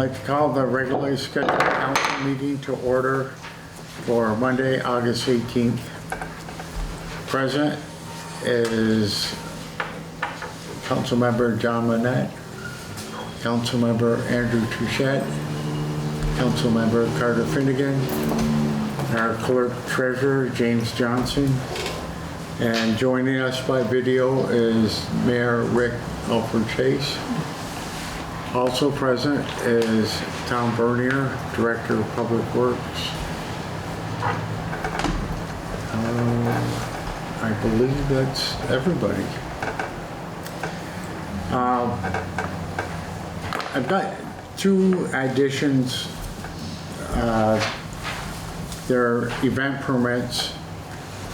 like to call the regularly scheduled council meeting to order for Monday, August 18th. Present is Councilmember John Manette, Councilmember Andrew Touchette, Councilmember Carter Finnegan, our clerk treasurer James Johnson, and joining us by video is Mayor Rick Alford Chase. Also present is Tom Bernier, Director of Public Works. I believe that's everybody. I've got two additions. They're event permits.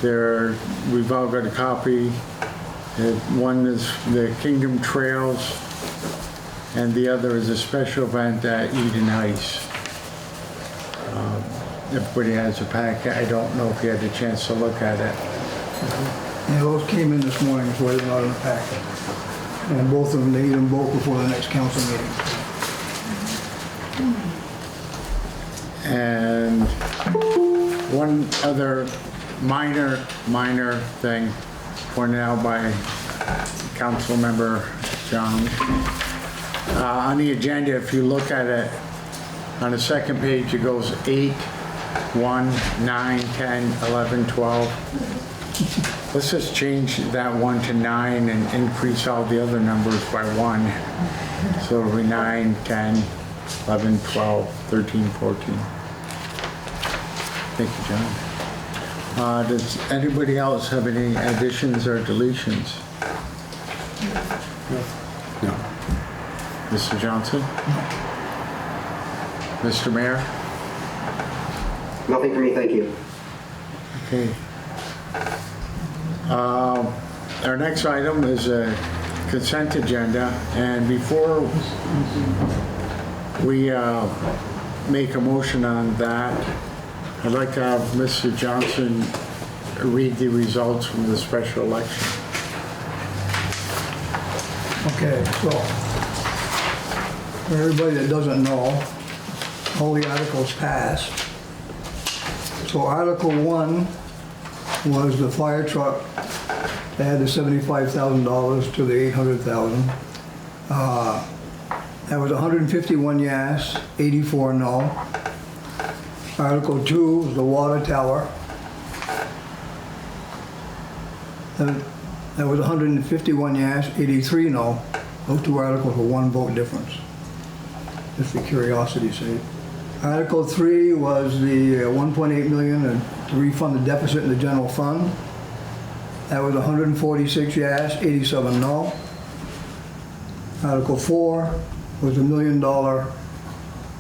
We've all got a copy. One is the Kingdom Trails, and the other is a special event at Eden Ice. Everybody has a packet. I don't know if you had a chance to look at it. Yeah, those came in this morning, so they're not in the packet. And both of them, they need them both before the next council meeting. And one other minor thing pointed out by Council Member John. On the agenda, if you look at it, on the second page, it goes 8, 1, 9, 10, 11, 12. Let's just change that 1 to 9 and increase all the other numbers by 1. So it'll be 9, 10, 11, 12, 13, 14. Thank you, John. Does anybody else have any additions or deletions? No. Mr. Johnson? No. Mr. Mayor? Nothing for me, thank you. Okay. Our next item is a consent agenda, and before we make a motion on that, I'd like to have Mr. Johnson read the results from the special election. Okay, so, for everybody that doesn't know, all the articles passed. So Article 1 was the fire truck that had the $75,000 to the $800,000. That was 151 yes, 84 no. Article 2 was the water tower. That was 151 yes, 83 no. Those two articles were one vote difference, just for curiosity's sake. Article 3 was the 1.8 million to refund the deficit in the general fund. That was 146 yes, 87 no. Article 4 was a $1 million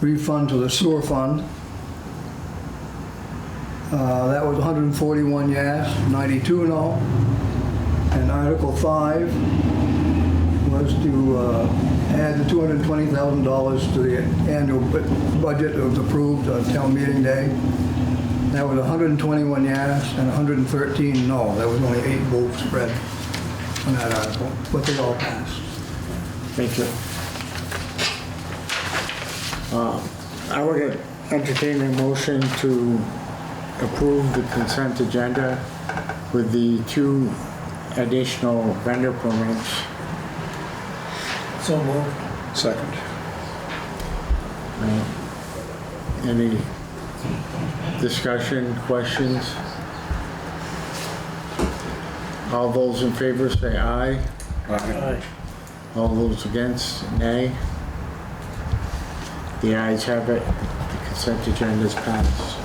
refund to the sewer fund. That was 141 yes, 92 no. And Article 5 was to add the $220,000 to the annual budget that was approved on town meeting day. That was 121 yes and 113 no. That was only 8 votes spread on that article, but they all passed. Thank you. I would entertain a motion to approve the consent agenda with the 2 additional vendor permits. So moved. Second. Any discussion, questions? All those in favor say aye. Aye. All those against, nay. The ayes have it. The consent agenda is passed.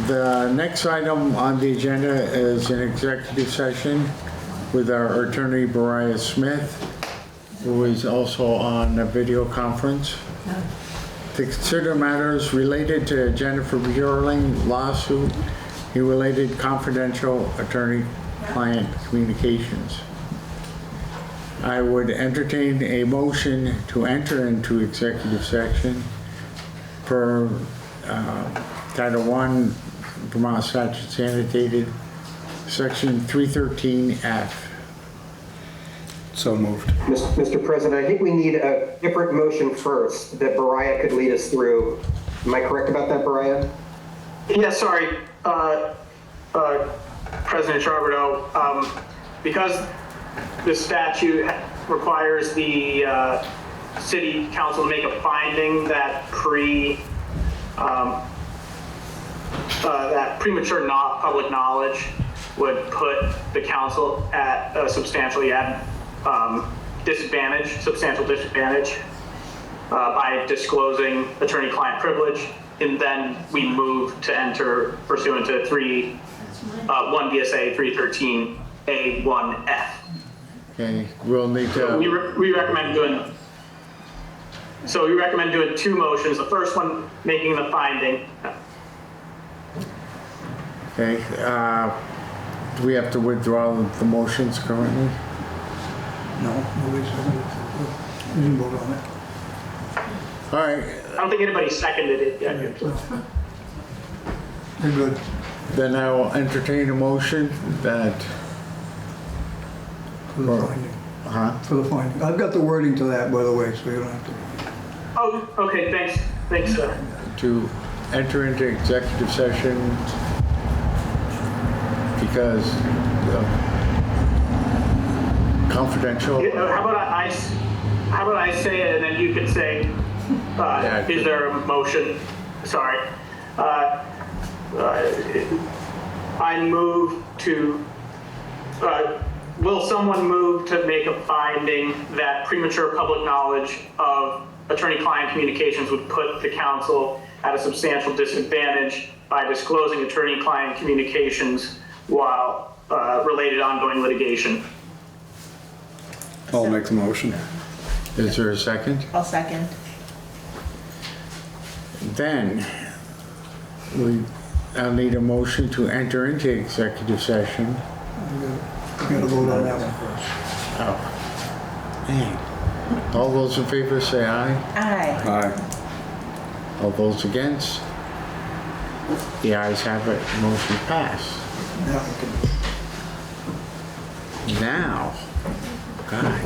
The next item on the agenda is an executive session with our attorney, Bariah Smith, who is also on a video conference, to consider matters related to Jennifer Buerling lawsuit and related confidential attorney-client communications. I would entertain a motion to enter into executive session per Title I, Vermont Statutes Annotated, Section 313F. So moved. Mr. President, I think we need a different motion first that Bariah could lead us through. Am I correct about that, Bariah? Yeah, sorry, President Charbonneau, because the statute requires the city council to make a finding that premature public knowledge would put the council at a substantial disadvantage by disclosing attorney-client privilege, and then we move to enter pursuant to 1 VSA 313A1F. Okay, we'll need to, We recommend doing. So we recommend doing two motions. The first one making the finding. okay, do we have to withdraw the motions currently? No, nobody's, we didn't vote on it. All right, I don't think anybody seconded it yet. You're good. then I will entertain a motion that, For the finding. For the finding. I've got the wording to that, by the way, so you don't have to. Oh, okay, thanks, sir. to enter into executive session because confidential. How about I say it and then you could say, is there a motion? Sorry. I move to, will someone move to make a finding that premature public knowledge of attorney-client communications would put the council at a substantial disadvantage by disclosing attorney-client communications while related ongoing litigation? I'll make the motion. Is there a second? I'll second. Then I'll need a motion to enter into executive session. You gotta vote on that one first. Oh, man. All those in favor say aye. Aye. Aye. All those against? The ayes have it, motion passed. Now we can. Now, God,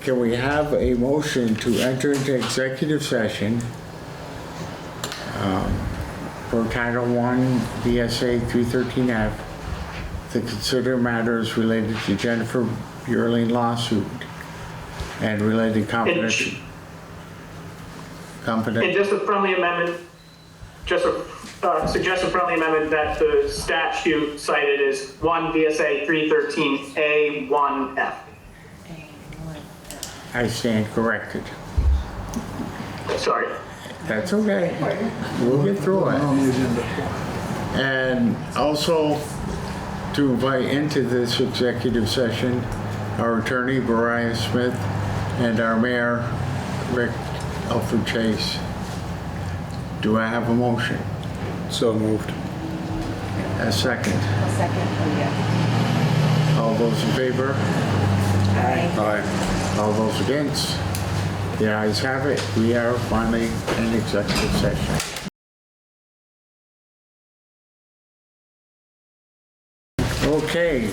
can we have a motion to enter into executive session for Title I VSA 313F to consider matters related to Jennifer Burling lawsuit and related confidential. And just a friendly amendment, suggest a friendly amendment that the statute cited is 1 VSA 313A1F. I stand corrected. Sorry. That's okay. We'll get through it. On the agenda. And also to invite into this executive session our attorney, Bariah Smith, and our mayor, Rick Alfred Chase. Do I have a motion? So moved. A second. I'll second. Oh, yeah. All those in favor? Aye. Aye. All those against? The ayes have it. We are finally in executive session. Okay,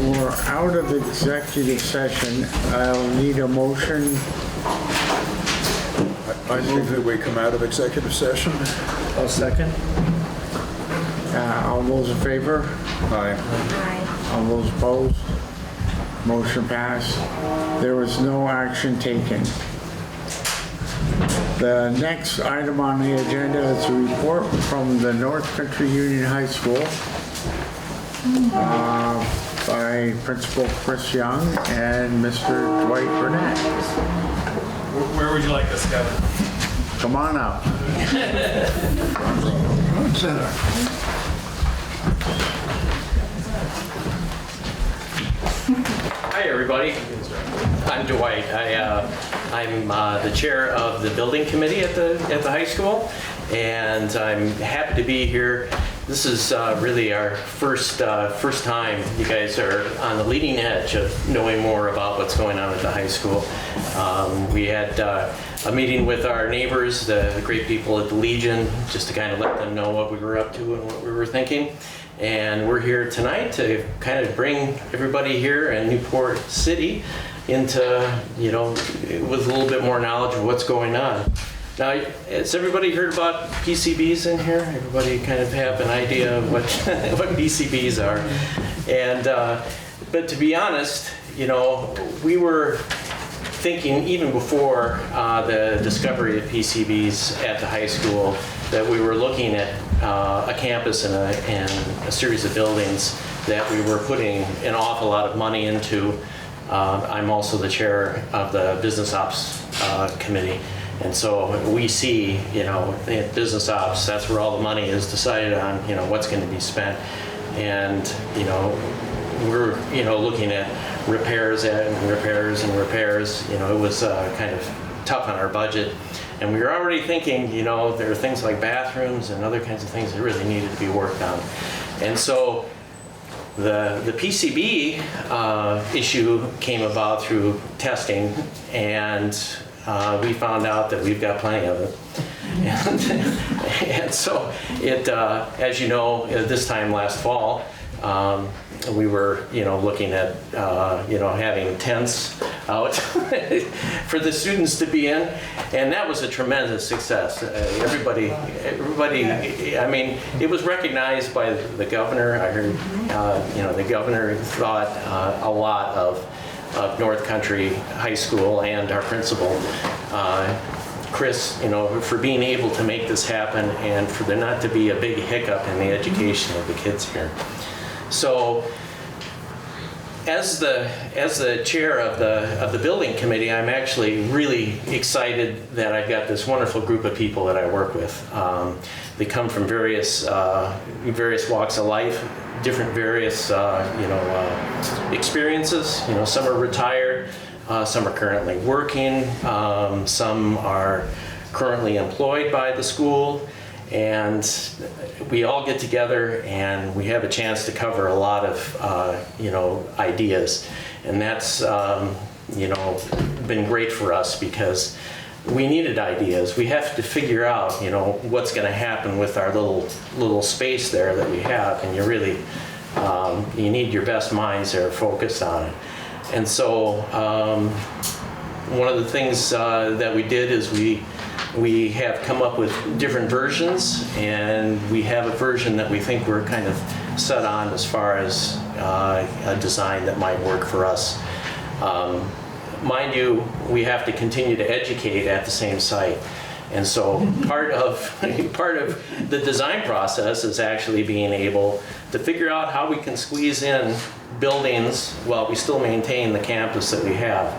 we're out of executive session. I'll need a motion. I move that we come out of executive session. I'll second. All those in favor? Aye. Aye. All those opposed? Motion passed. There was no action taken. The next item on the agenda is a report from the North Country Union High School by Principal Chris Young and Mr. Dwight Burnett. Where would you like this, Kevin? Come on up. Center. Hi, everybody. I'm Dwight. I'm the chair of the building committee at the high school, and I'm happy to be here this is really our first time you guys are on the leading edge of knowing more about what's going on at the high school. We had a meeting with our neighbors, the great people at the Legion, just to kind of let them know what we were up to and what we were thinking. And we're here tonight to kind of bring everybody here in Newport City into, with a little bit more knowledge of what's going on. Now, has everybody heard about PCBs in here? Everybody kind of have an idea of what what PCBs are. And but to be honest, we were thinking even before the discovery of PCBs at the high school that we were looking at a campus and a series of buildings that we were putting an awful lot of money into. I'm also the chair of the business ops committee. And so we see, in business ops, that's where all the money is decided on, what's going to be spent. And, we're, looking at repairs and repairs and repairs. It was kind of tough on our budget. And we were already thinking, there are things like bathrooms and other kinds of things that really needed to be worked on. And so the PCB issue came about through testing, and we found out that we've got plenty of it. And so it, as you know, this time last fall, we were, looking at, having tents out for the students to be in, and that was a tremendous success. Everybody, I mean, it was recognized by the governor. I heard, the governor thought a lot of North Country High School and our principal, Chris, for being able to make this happen and for there not to be a big hiccup in the education of the kids here. So, as the chair of the building committee, I'm actually really excited that I've got this wonderful group of people that I work with. They come from various walks of life, different various experiences. Some are retired, some are currently working, some are currently employed by the school. And we all get together and we have a chance to cover a lot of, ideas. And that's, been great for us because we needed ideas. We have to figure out, what's going to happen with our little space there that we have. And you really, you need your best minds there focused on it. And so one of the things that we did is we have come up with different versions, and we have a version that we think we're kind of set on as far as a design that might work for us. Mind you, we have to continue to educate at the same site. And so part of the design process is actually being able to figure out how we can squeeze in buildings while we still maintain the campus that we have.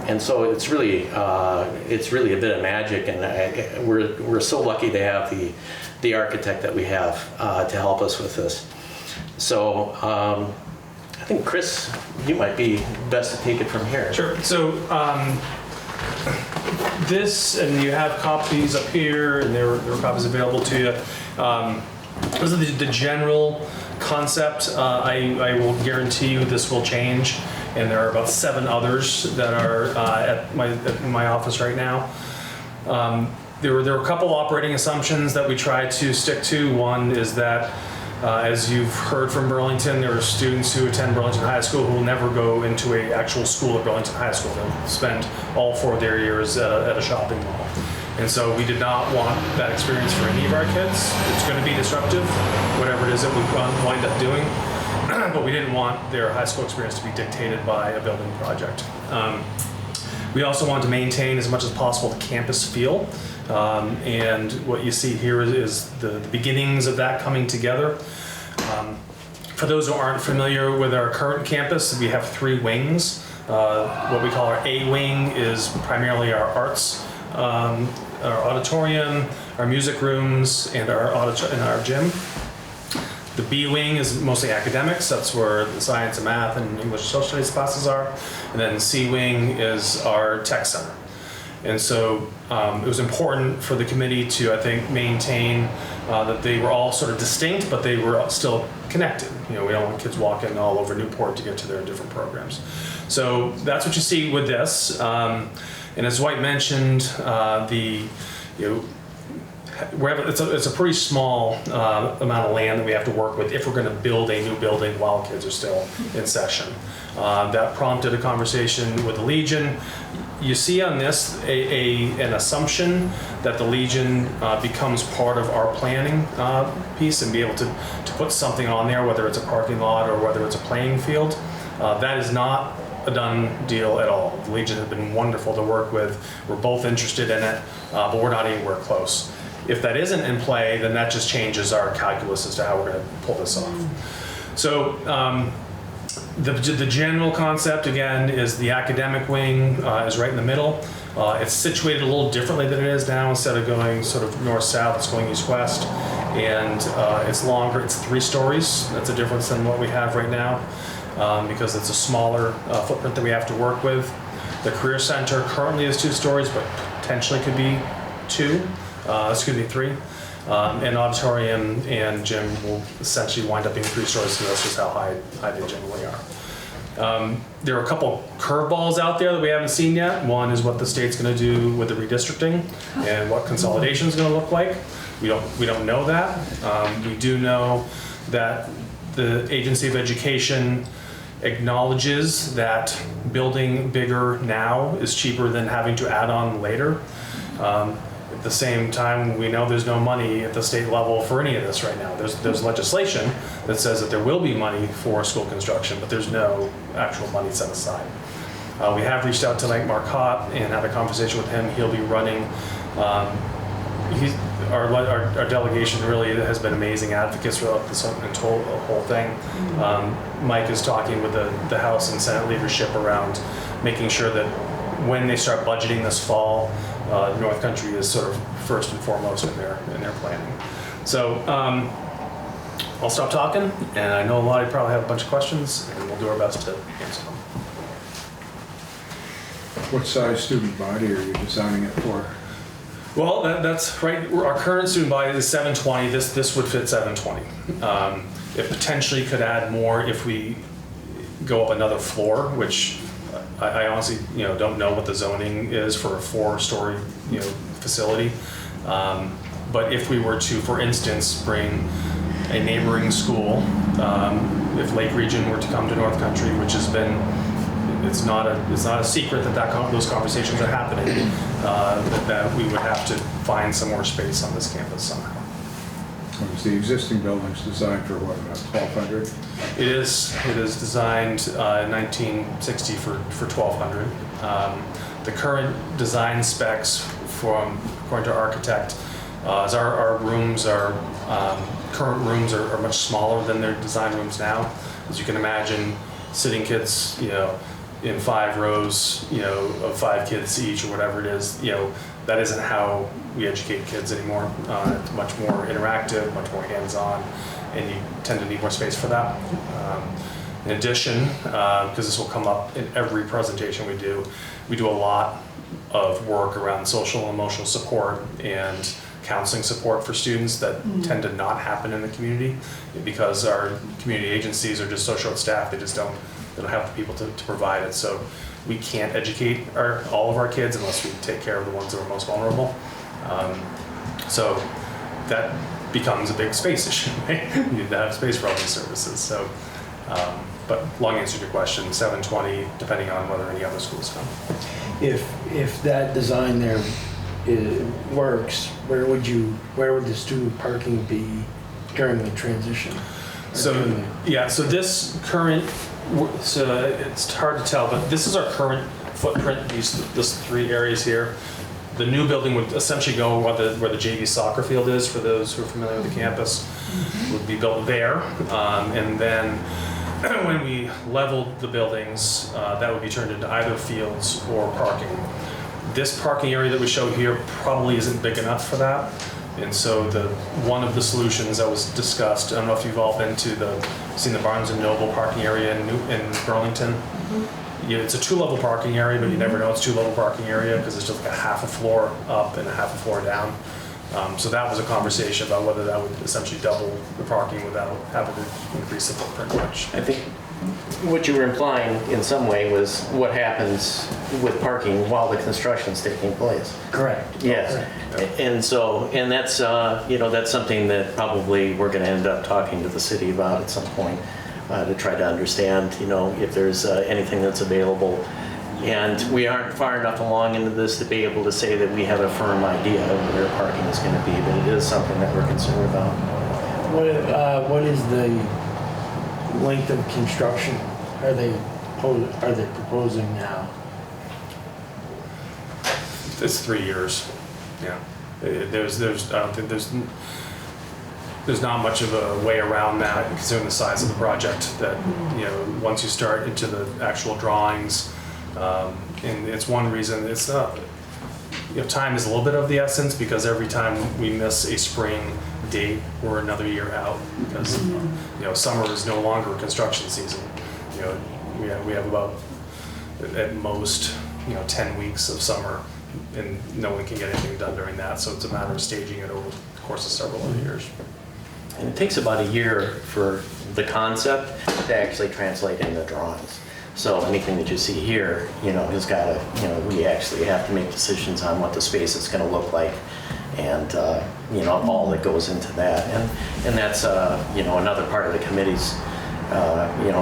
And so it's really a bit of magic, and we're so lucky to have the architect that we have to help us with this. So I think Chris, you might be best to take it from here. Sure. So this, and you have copies up here, and there are copies available to you. This is the general concept. I will guarantee you this will change, and there are about 7 others that are at my office right now. There were a couple operating assumptions that we tried to stick to. One is that, as you've heard from Burlington, there are students who attend Burlington High School who will never go into an actual school at Burlington High School. They'll spend all 4 of their years at a shopping mall. And so we did not want that experience for any of our kids. It's going to be disruptive, whatever it is that we wind up doing. But we didn't want their high school experience to be dictated by a building project. We also wanted to maintain as much as possible the campus feel. And what you see here is the beginnings of that coming together. For those who aren't familiar with our current campus, we have 3 wings. What we call our A wing is primarily our arts, our auditorium, our music rooms, and our gym. The B wing is mostly academics. That's where the science and math and English and social studies classes are. And then C wing is our tech center. And so it was important for the committee to, I think, maintain that they were all sort of distinct, but they were still connected. You know, we don't want kids walking all over Newport to get to their different programs. So that's what you see with this. And as Dwight mentioned, it's a pretty small amount of land that we have to work with if we're going to build a new building while kids are still in session. That prompted a conversation with the Legion. You see on this an assumption that the Legion becomes part of our planning piece and be able to put something on there, whether it's a parking lot or whether it's a playing field. That is not a done deal at all. The Legion has been wonderful to work with. We're both interested in it, but we're not anywhere close. If that isn't in play, then that just changes our calculus as to how we're going to pull this off. So the general concept, again, is the academic wing is right in the middle. It's situated a little differently than it is now. Instead of going sort of north-south, it's going east-west. And it's longer. It's 3 stories. That's a difference than what we have right now. Because it's a smaller footprint that we have to work with. The Career Center currently is 2 stories, but potentially could be 2. This could be 3. And auditorium and gym will essentially wind up being 3 stories, so that's just how high they generally are. There are a couple curveballs out there that we haven't seen yet. One is what the state's going to do with the redistricting and what consolidation is going to look like. We don't know that. We do know that the Agency of Education acknowledges that building bigger now is cheaper than having to add on later. At the same time, we know there's no money at the state level for any of this right now. There's legislation that says that there will be money for school construction, but there's no actual money set aside. We have reached out to Mike Marcotte and had a conversation with him. He'll be running. Our delegation really has been amazing advocates throughout this whole thing. Mike is talking with the House and Senate leadership around making sure that when they start budgeting this fall, North Country is sort of first and foremost in their planning. So I'll stop talking, and I know a lot of you probably have a bunch of questions, and we'll do our best to answer them. What size student body are you designing it for? Well, that's right. Our current student body is 720. This would fit 720. It potentially could add more if we go up another floor, which I honestly, don't know what the zoning is for a 4-story, facility. But if we were to, for instance, bring a neighboring school, if Lake Region were to come to North Country, which has been, it's not a secret that those conversations are happening, that we would have to find some more space on this campus somehow. Was the existing buildings designed for what, about 1,200? It is designed in 1960 for 1,200. The current design specs according to our architect, is our rooms are, current rooms are much smaller than their design rooms now. As you can imagine, sitting kids, in 5 rows, of 5 kids each or whatever it is, that isn't how we educate kids anymore. It's much more interactive, much more hands-on, and you tend to need more space for that. In addition, because this will come up in every presentation we do a lot of work around social and emotional support and counseling support for students that tend to not happen in the community because our community agencies are just so short-staffed, they don't have the people to provide it. So we can't educate all of our kids unless we take care of the ones that are most vulnerable. So that becomes a big space issue, right? You need to have space for all these services. So, but long answer to your question, 720, depending on whether any other schools come. If that design there works, where would the student parking be during the transition? So this current, so it's hard to tell, but this is our current footprint, these 3 areas here. The new building would essentially go where the JV soccer field is, for those who are familiar with the campus, would be built there. And then when we leveled the buildings, that would be turned into either fields or parking. This parking area that we show here probably isn't big enough for that. And so one of the solutions that was discussed, I don't know if you've all seen the Barnes & Noble parking area in Burlington. it's a 2-level parking area, but you never know it's 2-level parking area because it's just like a half a floor up and a half a floor down. So that was a conversation about whether that would essentially double the parking without having to increase the footprint much. I think what you were implying in some way was what happens with parking while the construction's taking place. Correct. Yes, and so, and that's, that's something that probably we're gonna end up talking to the city about at some point, to try to understand, if there's anything that's available. And we aren't far enough along into this to be able to say that we have a firm idea of where parking is gonna be, but it is something that we're concerned about. What is the length of construction are they proposing now? It's 3 years. Yeah. There's I don't think there's not much of a way around that considering the size of the project that, once you start into the actual drawings, and it's one reason it's not, time is a little bit of the essence because every time we miss a spring date, we're another year out because, summer is no longer construction season. We have about, at most, 10 weeks of summer and no one can get anything done during that. So it's a matter of staging it over the course of several other years. And it takes about a year for the concept to actually translate into drawings. So anything that you see here, has got to, we actually have to make decisions on what the space is going to look like, and all that goes into that, and that's another part of the committee's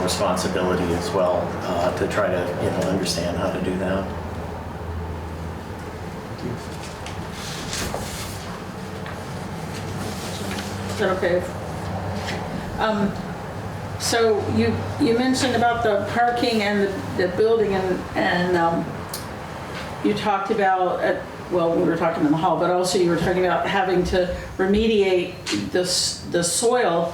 responsibility as well, to try to understand how to do that. Is that okay? So you mentioned about the parking and the building and you talked about, we were talking in the hall, but also you were talking about having to remediate the soil.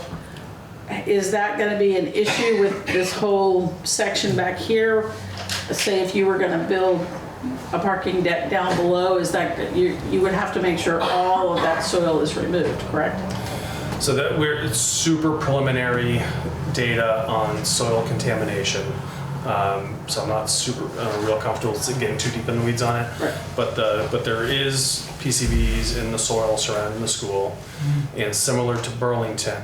Is that going to be an issue with this whole section back here? Say if you were going to build a parking deck down below, is that you would have to make sure all of that soil is removed, correct? So that it's super preliminary data on soil contamination. So I'm not real comfortable getting too deep in the weeds on it. Right. But there is PCBs in the soil surrounding the school, and similar to Burlington,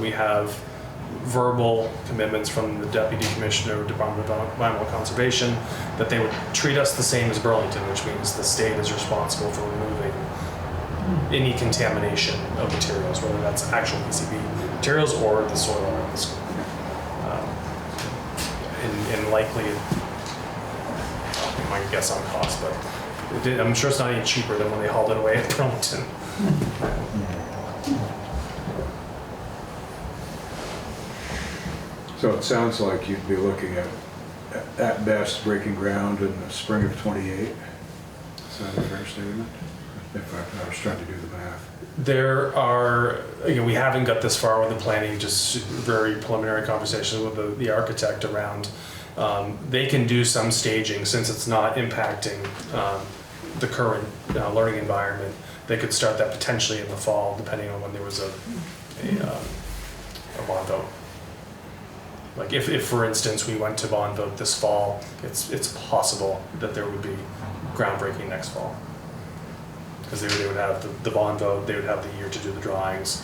we have verbal commitments from the Deputy Commissioner of Department of Environmental Conservation that they would treat us the same as Burlington, which means the state is responsible for removing any contamination of materials, whether that's actual PCB materials or the soil around the school. And likely, I might guess on cost, but I'm sure it's not any cheaper than when they hauled it away at Burlington. So it sounds like you'd be looking at best, breaking ground in the spring of '28. Is that a fair statement? If I was trying to do the math. There are, we haven't got this far with the planning, just very preliminary conversations with the architect around. They can do some staging since it's not impacting the current learning environment. They could start that potentially in the fall, depending on when there was a bond vote. Like if for instance, we went to bond vote this fall, it's possible that there would be groundbreaking next fall. Because they would have the bond vote, they would have the year to do the drawings,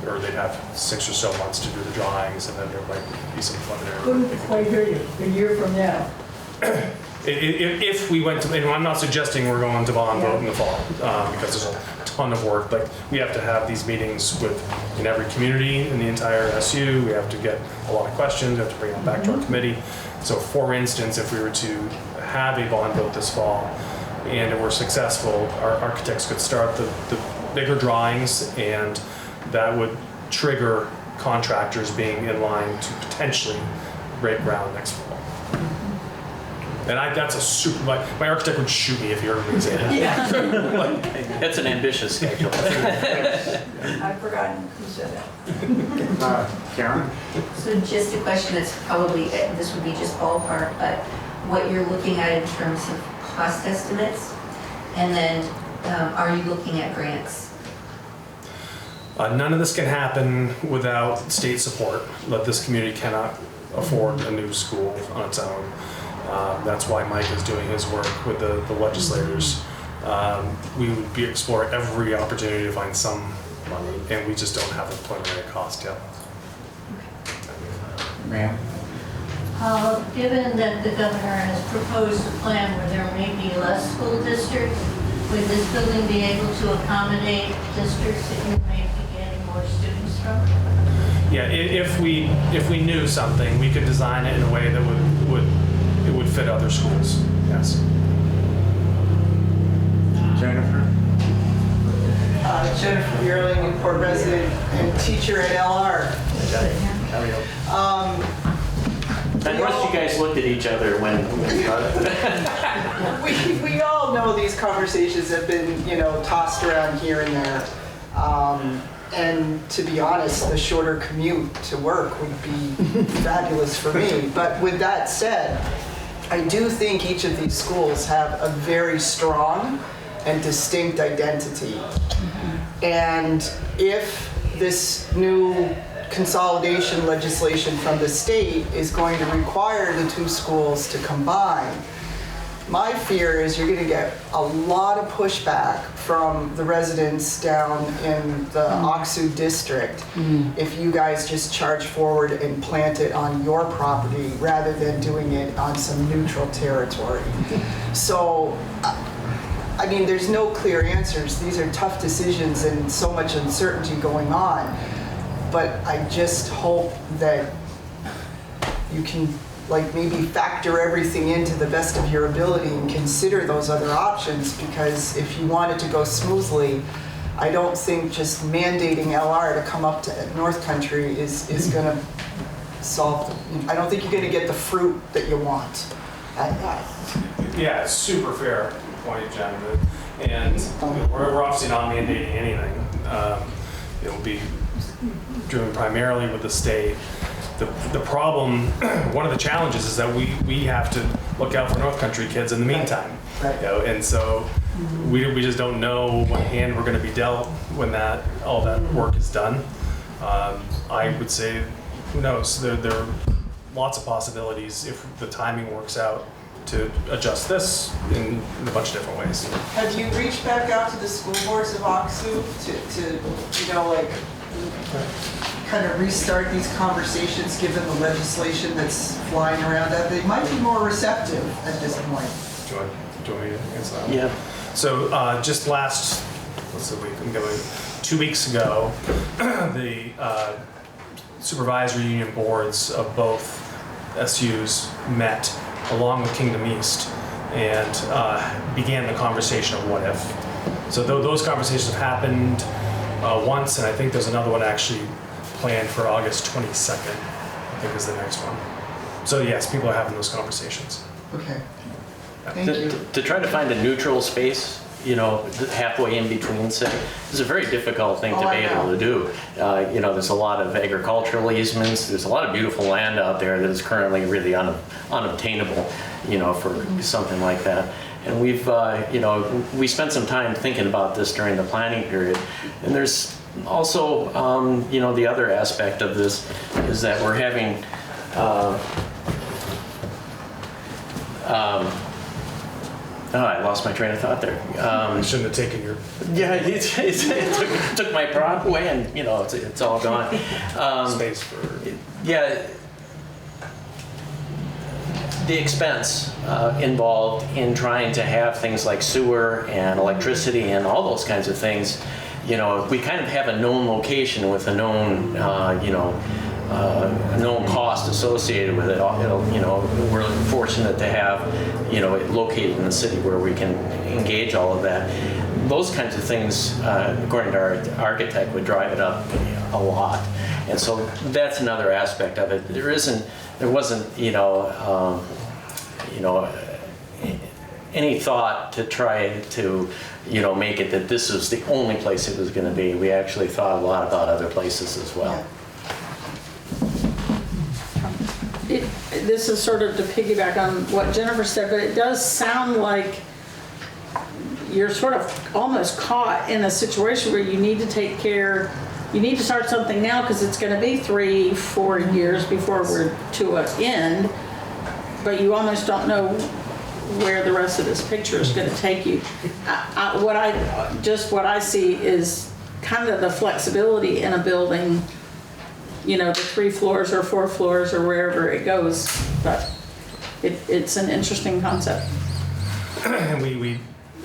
or they'd have 6 or so months to do the drawings, and then there might be some preliminary. Couldn't quite hear you. A year from now. If we went to, and I'm not suggesting we're going to bond vote in the fall, because there's a ton of work, but we have to have these meetings in every community in the entire SU. We have to get a lot of questions, we have to bring them back to our committee. So for instance, if we were to have a bond vote this fall, and it were successful, our architects could start the bigger drawings, and that would trigger contractors being in line to potentially break ground next fall. And that's a super, my architect would shoot me if he heard me say that. Yeah. That's an ambitious schedule. I've forgotten who said that. Karen? So just a question that's probably, this would be just ballpark, but what you're looking at in terms of cost estimates, and then are you looking at grants? None of this can happen without state support. This community cannot afford a new school on its own. That's why Mike is doing his work with the legislators. We would be exploring every opportunity to find some money, and we just don't have a preliminary cost yet. Ma'am? Given that the governor has proposed a plan where there may be less school districts, would this building be able to accommodate districts that you may be getting more students from? Yeah, if we knew something, we could design it in a way that would fit other schools. Yes. Jennifer? Jennifer Yearling, Newport resident and teacher at LR. I noticed you guys looked at each other when We all know these conversations have been, tossed around here and there. And to be honest, the shorter commute to work would be fabulous for me. But with that said, I do think each of these schools have a very strong and distinct identity. And if this new consolidation legislation from the state is going to require the two schools to combine, my fear is you're going to get a lot of pushback from the residents down in the Oxu district if you guys just charge forward and plant it on your property rather than doing it on some neutral territory. So, I mean, there's no clear answers. These are tough decisions and so much uncertainty going on. But I just hope that you can maybe factor everything into the best of your ability and consider those other options, because if you want it to go smoothly, I don't think just mandating LR to come up to North Country is going to solve, I don't think you're going to get the fruit that you want. Yeah, it's super fair point, Jen. And we're obviously not mandating anything. It will be driven primarily with the state. The problem, one of the challenges is that we have to look out for North Country kids in the meantime. Right. And so we just don't know what hand we're going to be dealt when all that work is done. I would say, who knows? There are lots of possibilities if the timing works out to adjust this in a bunch of different ways. Have you reached back out to the school boards of Oxu to kind of restart these conversations given the legislation that's flying around? That they might be more receptive at this point. Do you want me to answer that one? Yeah. So just last, 2 weeks ago, the supervisory union boards of both SUs met along with Kingdom East and began the conversation of what if. So those conversations have happened once, and I think there's another one actually planned for August 22nd, I think is the next one. So yes, people are having those conversations. Okay. Thank you. To try to find a neutral space, halfway in between, say, is a very difficult thing to be able to do. There's a lot of agricultural easements. There's a lot of beautiful land out there that is currently really unobtainable, for something like that. And we spent some time thinking about this during the planning period. And there's also, the other aspect of this is that we're having, I lost my train of thought there. I shouldn't have taken your... Yeah, it took my prop away, and it's all gone. Space for... Yeah, the expense involved in trying to have things like sewer and electricity and all those kinds of things. We kind of have a known location with a known, known cost associated with it. We're fortunate to have, it located in the city where we can engage all of that. Those kinds of things, according to our architect, would drive it up a lot. And so that's another aspect of it. There wasn't, any thought to try to, make it that this is the only place it was going to be. We actually thought a lot about other places as well. This is sort of to piggyback on what Jennifer said, but it does sound like you're sort of almost caught in a situation where you need to start something now because it's going to be 3-4 years before we're to an end. but you almost don't know where the rest of this picture is going to take you. What I see is kind of the flexibility in a building, you know, the 3 floors or 4 floors or wherever it goes, but it's an interesting concept. And we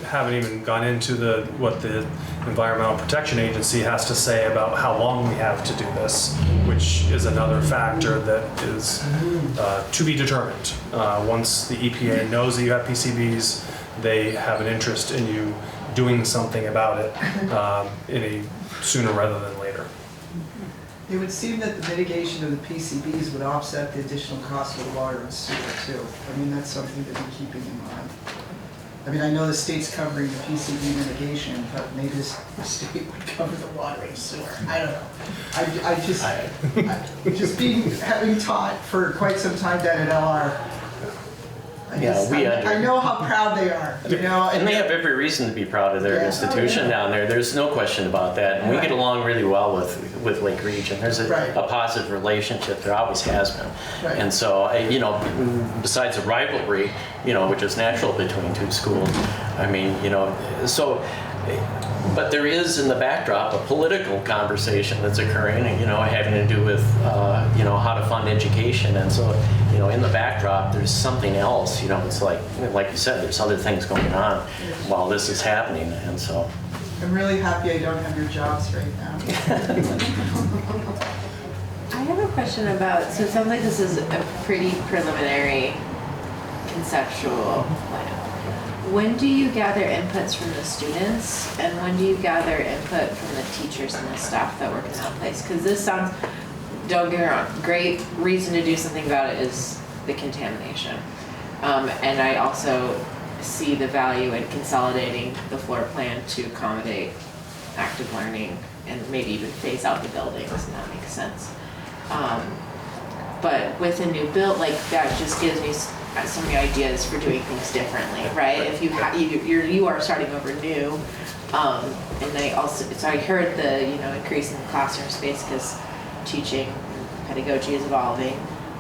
haven't even gone into what the Environmental Protection Agency has to say about how long we have to do this, which is another factor that is to be determined. Once the EPA knows that you have PCBs, they have an interest in you doing something about it sooner rather than later. It would seem that the mitigation of the PCBs would offset the additional cost of the water and sewer too. I mean, that's something to be keeping in mind. I mean, I know the state's covering the PCB mitigation, but maybe the state would cover the water and sewer. I don't know. Having taught for quite some time down at LR, I know how proud they are, you know. And they have every reason to be proud of their institution down there. There's no question about that. And we get along really well with Lake Region. There's a positive relationship. There always has been. Right. And so, you know, besides a rivalry, you know, which is natural between 2 schools, I mean, you know, so, but there is in the backdrop a political conversation that's occurring, you know, having to do with, you know, how to fund education. And so, you know, in the backdrop, there's something else, you know, it's like you said, there's other things going on while this is happening. And so. I'm really happy I don't have your jobs right now. I have a question about, so it sounds like this is a pretty preliminary conceptual plan. When do you gather inputs from the students, and when do you gather input from the teachers and the staff that work in that place? Because this sounds, don't get me wrong, great reason to do something about it is the contamination. And I also see the value in consolidating the floor plan to accommodate active learning and maybe even phase out the buildings, and that makes sense. But with a new build, like that just gives me so many ideas for doing things differently, right? If you you are starting over new, and then so I heard the increase in the classroom space because teaching pedagogy is evolving.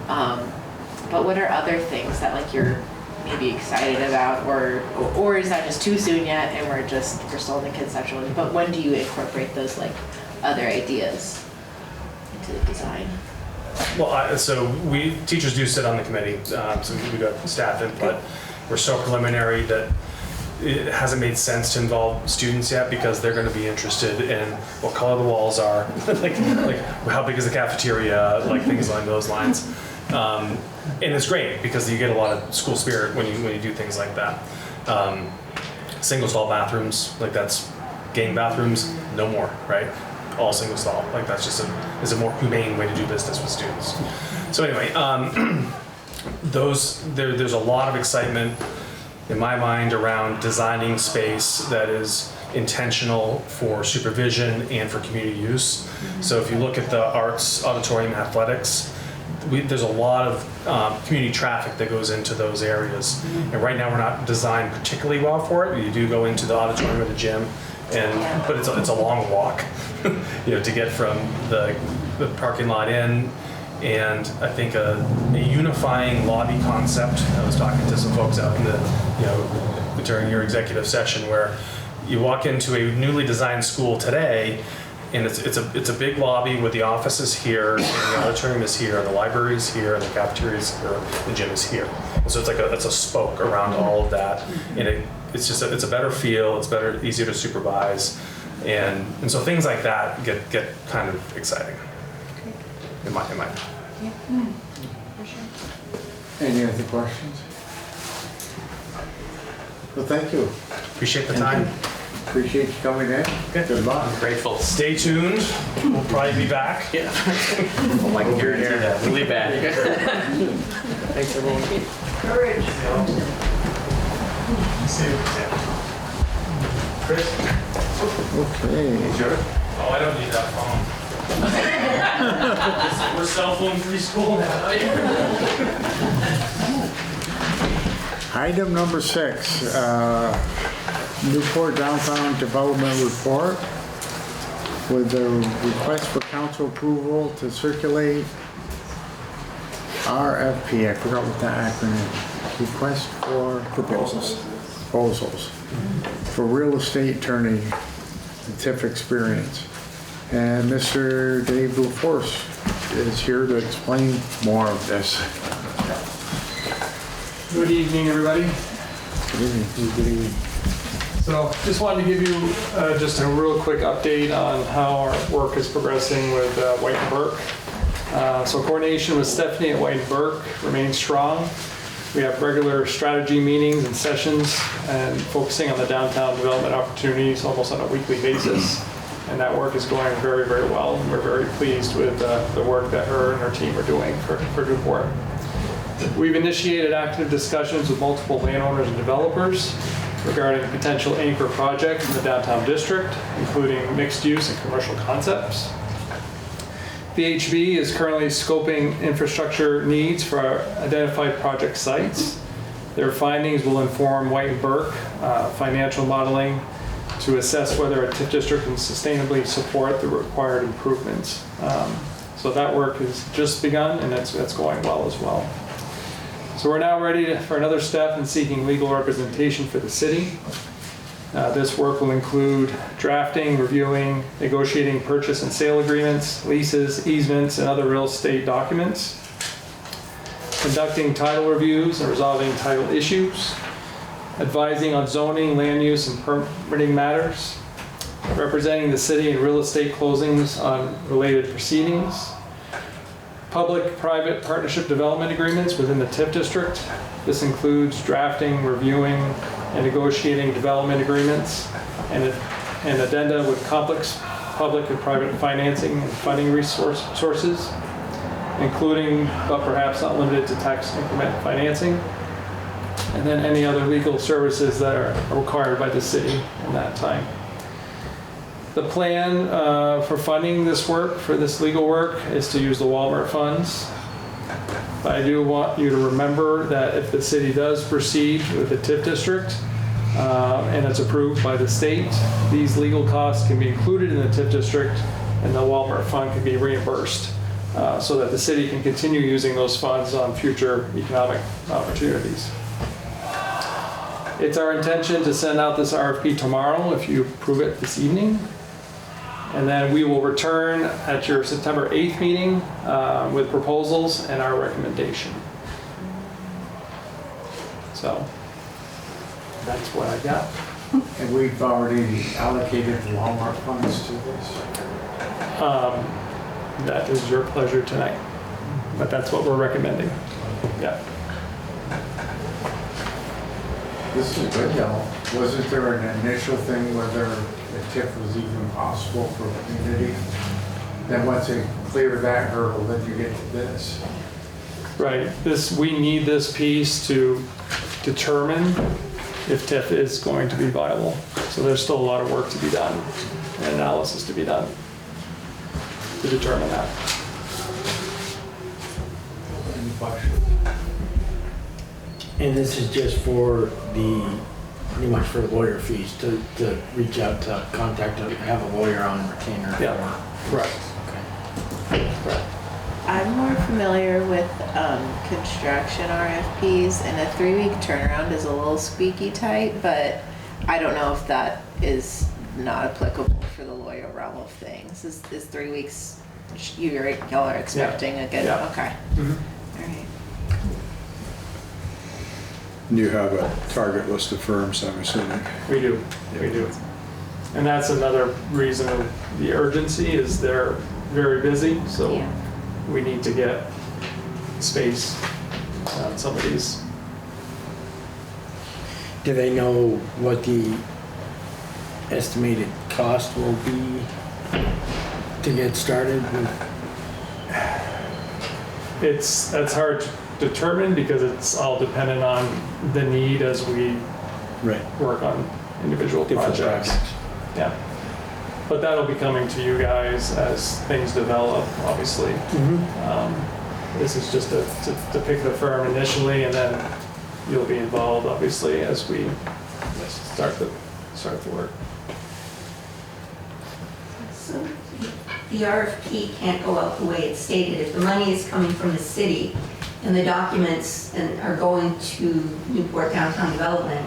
But what are other things that like you're maybe excited about, or is that just too soon yet and we're still in the conceptual? But when do you incorporate those like other ideas into the design? Well, so teachers do sit on the committee, so we got staff input. We're so preliminary that it hasn't made sense to involve students yet because they're going to be interested in what color the walls are, like how big is the cafeteria, like things along those lines. And it's great because you get a lot of school spirit when you do things like that. Single stall bathrooms, like that's gang bathrooms, no more, right? All single stall, like that's just is a more humane way to do business with students. So anyway, there's a lot of excitement in my mind around designing space that is intentional for supervision and for community use. So if you look at the arts, auditorium, athletics, there's a lot of community traffic that goes into those areas. And right now we're not designed particularly well for it. You do go into the auditorium or the gym, but it's a long walk, to get from the parking lot in. And I think a unifying lobby concept. I was talking to some folks out in during your executive session where you walk into a newly designed school today, and it's a big lobby with the offices here, and the auditorium is here, and the library is here, and the cafeteria is here, the gym is here. And so it's a spoke around all of that, and it's a better feel, it's better, easier to supervise, and so things like that get kind of exciting. In my opinion. Yeah, for sure. Any other questions? Well, thank you. Appreciate the time. Appreciate you coming in. Good luck. I'm grateful. Stay tuned. We'll probably be back. Yeah. Oh, I can guarantee that. We'll be back. Thanks, everyone. Courage. Chris? Okay. Oh, I don't need that phone. We're cell phone free school now. Item number 6, Newport Downtown Development Report with the request for council approval to circulate RFP, I forgot what the acronym, request for proposals for real estate attorney and TIF experience. And Mr. Dave Duforce is here to explain more of this. Good evening, everybody. Good evening. So just wanted to give you just a real quick update on how our work is progressing with White and Burke. So coordination with Stephanie at White and Burke remains strong. We have regular strategy meetings and sessions and focusing on the downtown development opportunities almost on a weekly basis. And that work is going very, very well. And we're very pleased with the work that her and her team are doing for Newport. We've initiated active discussions with multiple landowners and developers regarding a potential anchor project in the downtown district, including mixed use and commercial concepts. VHB is currently scoping infrastructure needs for our identified project sites. Their findings will inform White and Burke financial modeling to assess whether a TIF district can sustainably support the required improvements. So that work has just begun and that's going well as well. So we're now ready for another step in seeking legal representation for the city. This work will include drafting, reviewing, negotiating purchase and sale agreements, leases, easements, and other real estate documents, conducting title reviews and resolving title issues, advising on zoning, land use, and permitting matters, representing the city in real estate closings on related proceedings, public-private partnership development agreements within the TIF district. This includes drafting, reviewing, and negotiating development agreements and addenda with complex public and private financing and funding sources, including, but perhaps not limited to, tax increment financing, and then any other legal services that are required by the city in that time. The plan for funding this work, for this legal work, is to use the Walmart funds. But I do want you to remember that if the city does proceed with the TIF district and it's approved by the state, these legal costs can be included in the TIF district and the Walmart fund can be reimbursed so that the city can continue using those funds on future economic opportunities. It's our intention to send out this RFP tomorrow if you approve it this evening. And then we will return at your September 8th meeting with proposals and our recommendation. So that's what I got. And we've already allocated the Walmart funds to this. That is your pleasure tonight, but that's what we're recommending. Yeah. This is good though. Wasn't there an initial thing whether the TIF was even possible for the community? Then once they clear that hurdle, then you get to this. Right. We need this piece to determine if TIF is going to be viable. So there's still a lot of work to be done and analysis to be done to determine that. Any questions? And this is just for pretty much for lawyer fees, to reach out to contact, have a lawyer on retainer. Yeah, correct. Okay. Correct. I'm more familiar with construction RFPs, and a 3-week turnaround is a little squeaky tight, but I don't know if that is not applicable for the lawyer realm of things. Is 3 weeks, y'all are expecting a good, Yeah. okay. Mm-hmm. All right. You have a target list of firms, I'm assuming. We do, we do. And that's another reason of the urgency is they're very busy, so Yeah. we need to get space on some of these. Do they know what the estimated cost will be to get started with? That's hard to determine because it's all dependent on the need as we work on individual projects. Yeah. But that'll be coming to you guys as things develop, obviously. This is just to pick the firm initially, and then you'll be involved, obviously, as we start the work. So the RFP can't go out the way it's stated. If the money is coming from the city and the documents are going to Newport Downtown Development,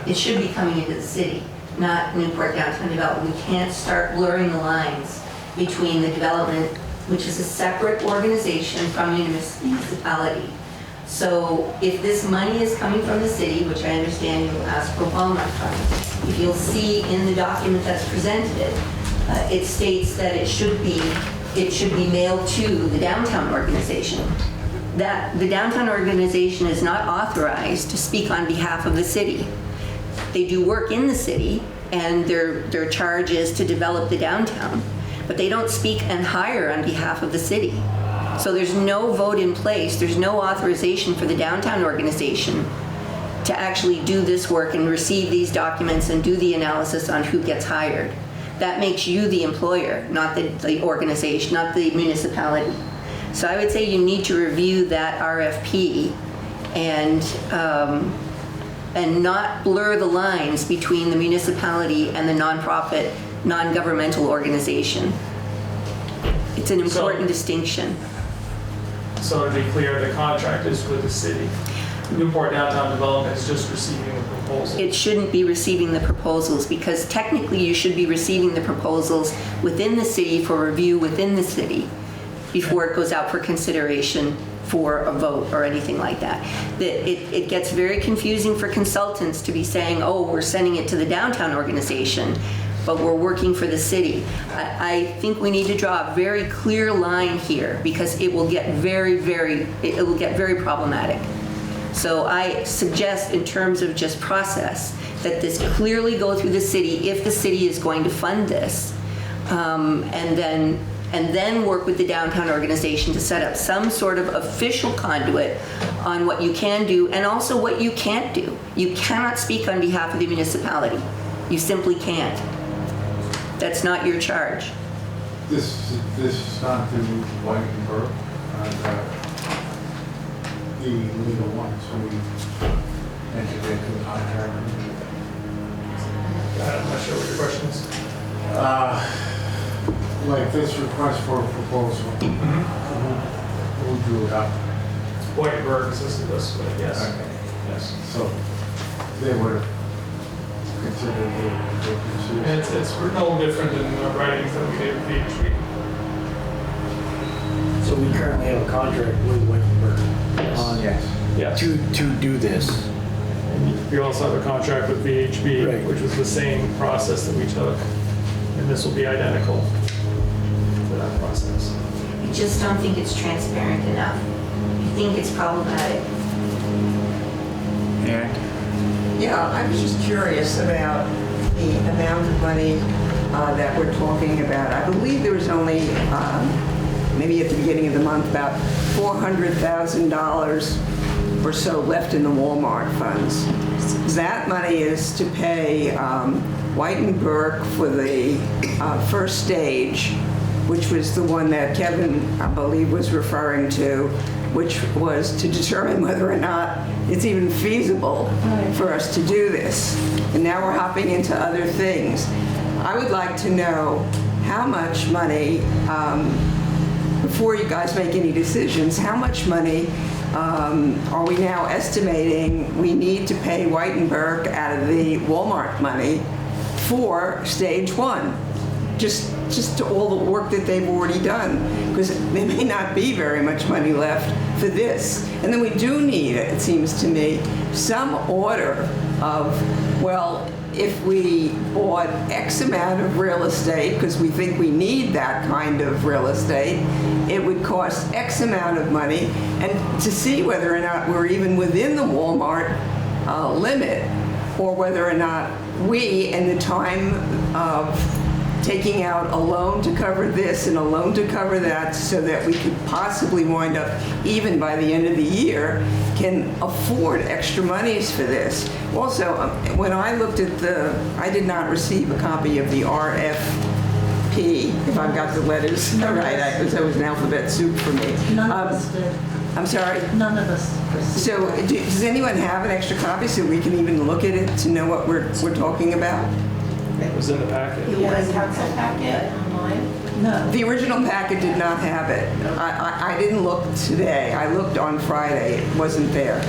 it should be coming into the city, not Newport Downtown Development. We can't start blurring the lines between the development, which is a separate organization from a municipality. So if this money is coming from the city, which I understand you will ask for Walmart funds, if you'll see in the document that's presented, it states that it should be mailed to the downtown organization. That the downtown organization is not authorized to speak on behalf of the city. They do work in the city, and their charge is to develop the downtown, but they don't speak and hire on behalf of the city. So there's no vote in place, there's no authorization for the downtown organization to actually do this work and receive these documents and do the analysis on who gets hired. That makes you the employer, not the organization, not the municipality. So I would say you need to review that RFP and not blur the lines between the municipality and the nonprofit, non-governmental organization. It's an important distinction. So to be clear, the contract is with the city. Newport Downtown Development is just receiving the proposal. It shouldn't be receiving the proposals because technically you should be receiving the proposals within the city for review within the city before it goes out for consideration for a vote or anything like that. It gets very confusing for consultants to be saying, oh, we're sending it to the downtown organization, but we're working for the city. I think we need to draw a very clear line here because it will get very problematic. So I suggest in terms of just process that this clearly go through the city if the city is going to fund this, and then work with the downtown organization to set up some sort of official conduit on what you can do and also what you can't do. You cannot speak on behalf of the municipality. You simply can't. That's not your charge. This is not the Whitenburg, the legal one, so we entered into the contract. I'm not sure what your question is. Like this request for a proposal, who drew it up? Whitenburg assisted us with it, yes. Okay. Yes. So they would have considered And it's no different than the writings that we did with PHP. So we currently have a contract with Whitenburg on Yes. to do this. And we also have a contract with VHB, Right. which was the same process that we took. And this will be identical to that process. I just don't think it's transparent enough. I think it's problematic. And Yeah, I was just curious about the amount of money that we're talking about. I believe there was only, maybe at the beginning of the month, about $400,000 or so left in the Walmart funds. That money is to pay Whitenburg for the first stage, which was the one that Kevin, I believe, was referring to, which was to determine whether or not it's even feasible for us to do this. And now we're hopping into other things. I would like to know how much money, before you guys make any decisions, how much money are we now estimating we need to pay Whitenburg out of the Walmart money for stage one? Just to all the work that they've already done, because there may not be very much money left for this. And then we do need, it seems to me, some order of, well, if we bought X amount of real estate, because we think we need that kind of real estate, it would cost X amount of money, and to see whether or not we're even within the Walmart limit, or whether or not we, in the time of taking out a loan to cover this and a loan to cover that so that we could possibly wind up, even by the end of the year, can afford extra monies for this. Also, when I looked at I did not receive a copy of the RFP, if I've got the letters right, because that was an alphabet soup for me. None of us did. I'm sorry? None of us received. So does anyone have an extra copy so we can even look at it to know what we're talking about? It was in the packet. It was council packet. online? No. The original packet did not have it. I didn't look today. I looked on Friday. It wasn't there.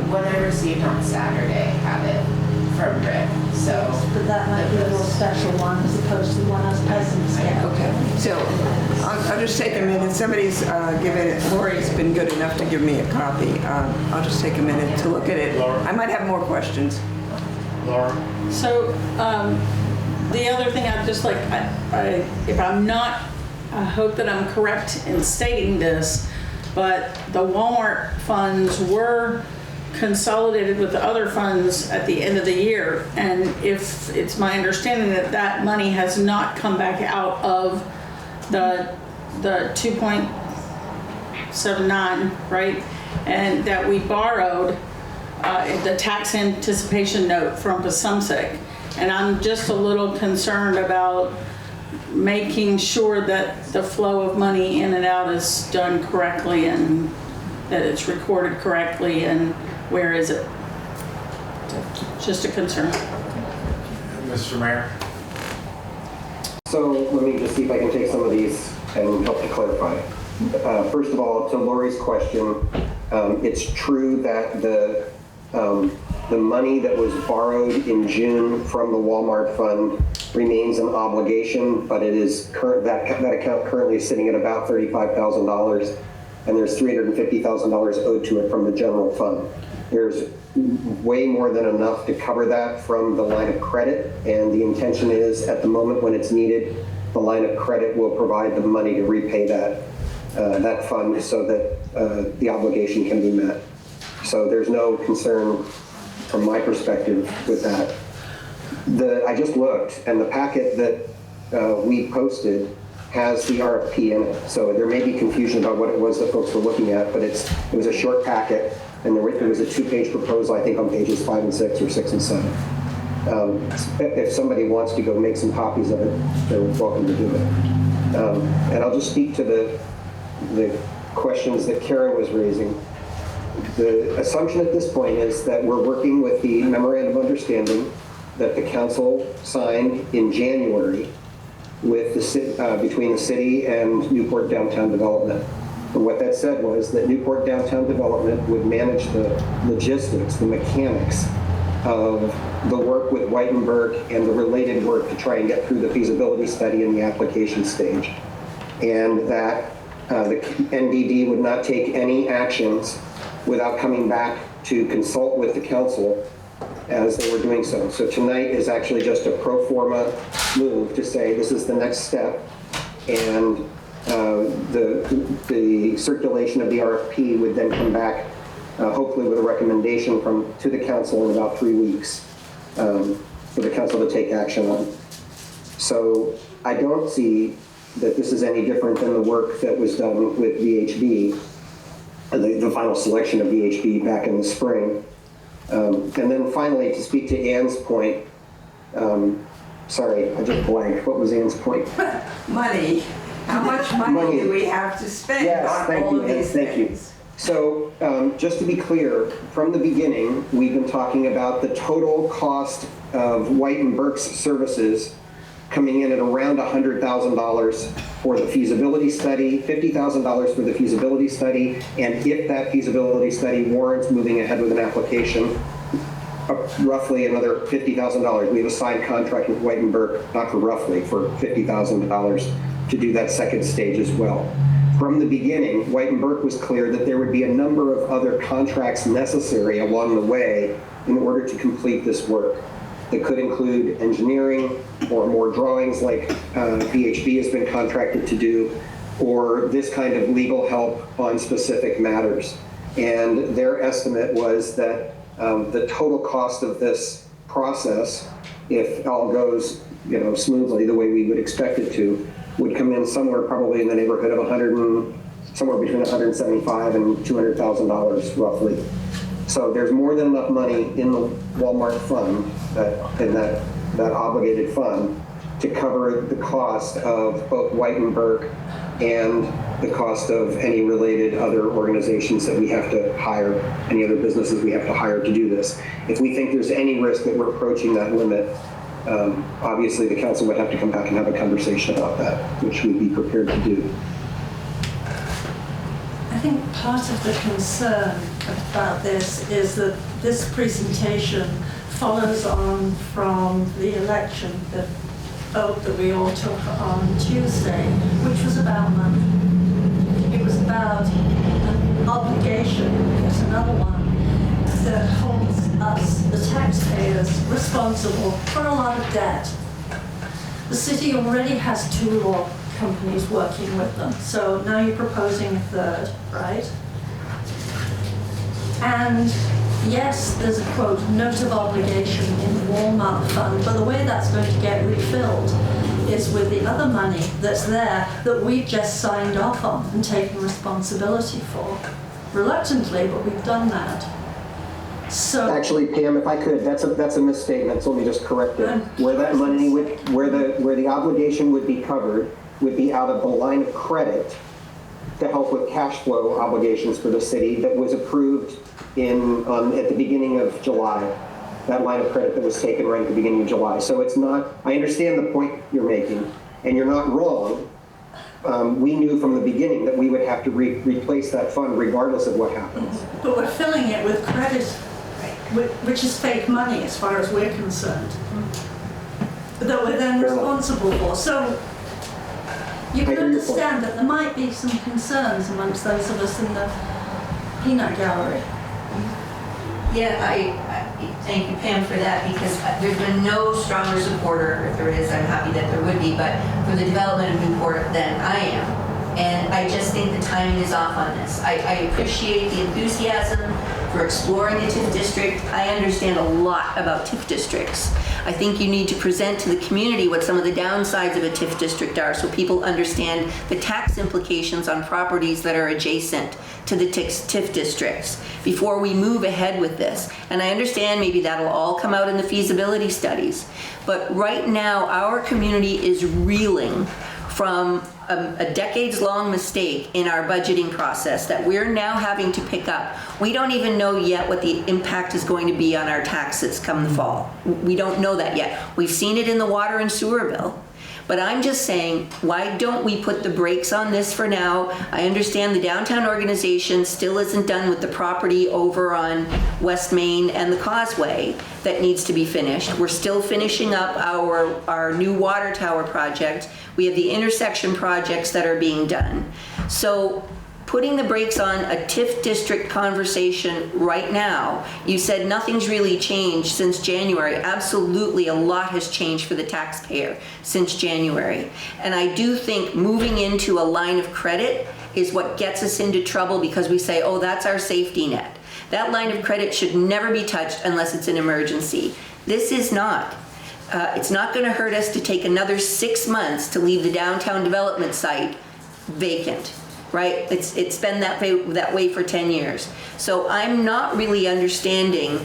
What I received on Saturday had it from Rick, so. But that might be a little special one as opposed to the one us peasants get. Okay, so I'll just take a minute. Somebody's given it, Lori's been good enough to give me a copy. I'll just take a minute to look at it. I might have more questions. Laura? So, the other thing I'd just like, if I'm not, I hope that I'm correct in stating this, but the Walmart funds were consolidated with the other funds at the end of the year. And if it's my understanding that that money has not come back out of the 2.79, right? And that we borrowed the tax anticipation note from Pasumsic. And I'm just a little concerned about making sure that the flow of money in and out is done correctly and that it's recorded correctly, and where is it? Just a concern. Mr. Mayor? So let me just see if I can take some of these and help to clarify. First of all, to Lori's question, it's true that the money that was borrowed in June from the Walmart fund remains an obligation, but it is that account currently is sitting at about $35,000, and there's $350,000 owed to it from the general fund. There's way more than enough to cover that from the line of credit, and the intention is at the moment when it's needed, the line of credit will provide the money to repay that fund so that the obligation can be met. So there's no concern from my perspective with that. I just looked, and the packet that we posted has the RFP in it. So there may be confusion about what it was that folks were looking at, but it was a short packet, and there was a 2-page proposal, I think, on pages 5 and 6 or 6 and 7. If somebody wants to go make some copies of it, they're welcome to do it. And I'll just speak to the questions that Karen was raising. The assumption at this point is that we're working with the memorandum of understanding that the council signed in January with between the city and Newport Downtown Development. And what that said was that Newport Downtown Development would manage the logistics, the mechanics of the work with Whitenburg and the related work to try and get through the feasibility study in the application stage. And that the NDD would not take any actions without coming back to consult with the council as they were doing so. So tonight is actually just a pro forma move to say this is the next step, and the circulation of the RFP would then come back hopefully with a recommendation to the council in about 3 weeks for the council to take action on. So I don't see that this is any different than the work that was done with VHB, the final selection of VHB back in the spring. And then finally, to speak to Ann's point, sorry, I just blanked. What was Ann's point? Money. How much money do we have to spend on all of these things? So just to be clear, from the beginning, we've been talking about the total cost of White and Burke's services coming in at around $100,000 for the feasibility study, $50,000 for the feasibility study, and if that feasibility study warrants moving ahead with an application, roughly another $50,000. We have a signed contract with White and Burke, not for roughly, for $50,000 to do that second stage as well. From the beginning, White and Burke was clear that there would be a number of other contracts necessary along the way in order to complete this work. That could include engineering or more drawings like VHB has been contracted to do, or this kind of legal help on specific matters. And their estimate was that the total cost of this process, if it all goes smoothly the way we would expect it to, would come in somewhere probably in the neighborhood of somewhere between $175,000 and $200,000 roughly. So there's more than enough money in the Walmart fund, in that obligated fund, to cover the cost of both White and Burke and the cost of any related other organizations that we have to hire, any other businesses we have to hire to do this. If we think there's any risk that we're approaching that limit, Obviously, the council would have to come back and have a conversation about that, which we'd be prepared to do. I think part of the concern about this is that this presentation follows on from the election, the vote that we all took on Tuesday, which was about money. It was about an obligation, there's another one, that holds us, the taxpayers, responsible for a lot of debt. The city already has 2 law companies working with them, so now you're proposing a third, right? And yes, there's a quote, note of obligation in the Walmart fund, but the way that's going to get refilled is with the other money that's there that we've just signed off on and taken responsibility for. Reluctantly, but we've done that. So actually, Pam, if I could, that's a misstatement, so let me just correct it. Where that money would, where the obligation would be covered would be out of the line of credit to help with cash flow obligations for the city that was approved at the beginning of July. That line of credit that was taken right at the beginning of July. So it's not, I understand the point you're making, and you're not wrong. We knew from the beginning that we would have to replace that fund regardless of what happens. but we're filling it with credit, which is fake money as far as we're concerned, that we're then responsible for. So you can understand that there might be some concerns amongst those of us in the peanut gallery. Yeah, I thank you, Pam, for that, because there's been no stronger supporter, if there is, I'm happy that there would be, but for the development of Newport than I am. And I just think the timing is off on this. I appreciate the enthusiasm for exploring the TIF district. I understand a lot about TIF districts. I think you need to present to the community what some of the downsides of a TIF district are so people understand the tax implications on properties that are adjacent to the TIF districts before we move ahead with this. And I understand maybe that'll all come out in the feasibility studies. But right now, our community is reeling from a decades-long mistake in our budgeting process that we're now having to pick up. We don't even know yet what the impact is going to be on our taxes come the fall. We don't know that yet. We've seen it in the water and sewer bill. But I'm just saying, why don't we put the brakes on this for now? I understand the downtown organization still isn't done with the property over on West Main and the Causeway that needs to be finished. We're still finishing up our new water tower project. We have the intersection projects that are being done. So putting the brakes on a TIF district conversation right now, you said nothing's really changed since January. Absolutely, a lot has changed for the taxpayer since January. And I do think moving into a line of credit is what gets us into trouble because we say, oh, that's our safety net. That line of credit should never be touched unless it's an emergency. This is not. It's not going to hurt us to take another 6 months to leave the downtown development site vacant. Right? It's been that way for 10 years. So I'm not really understanding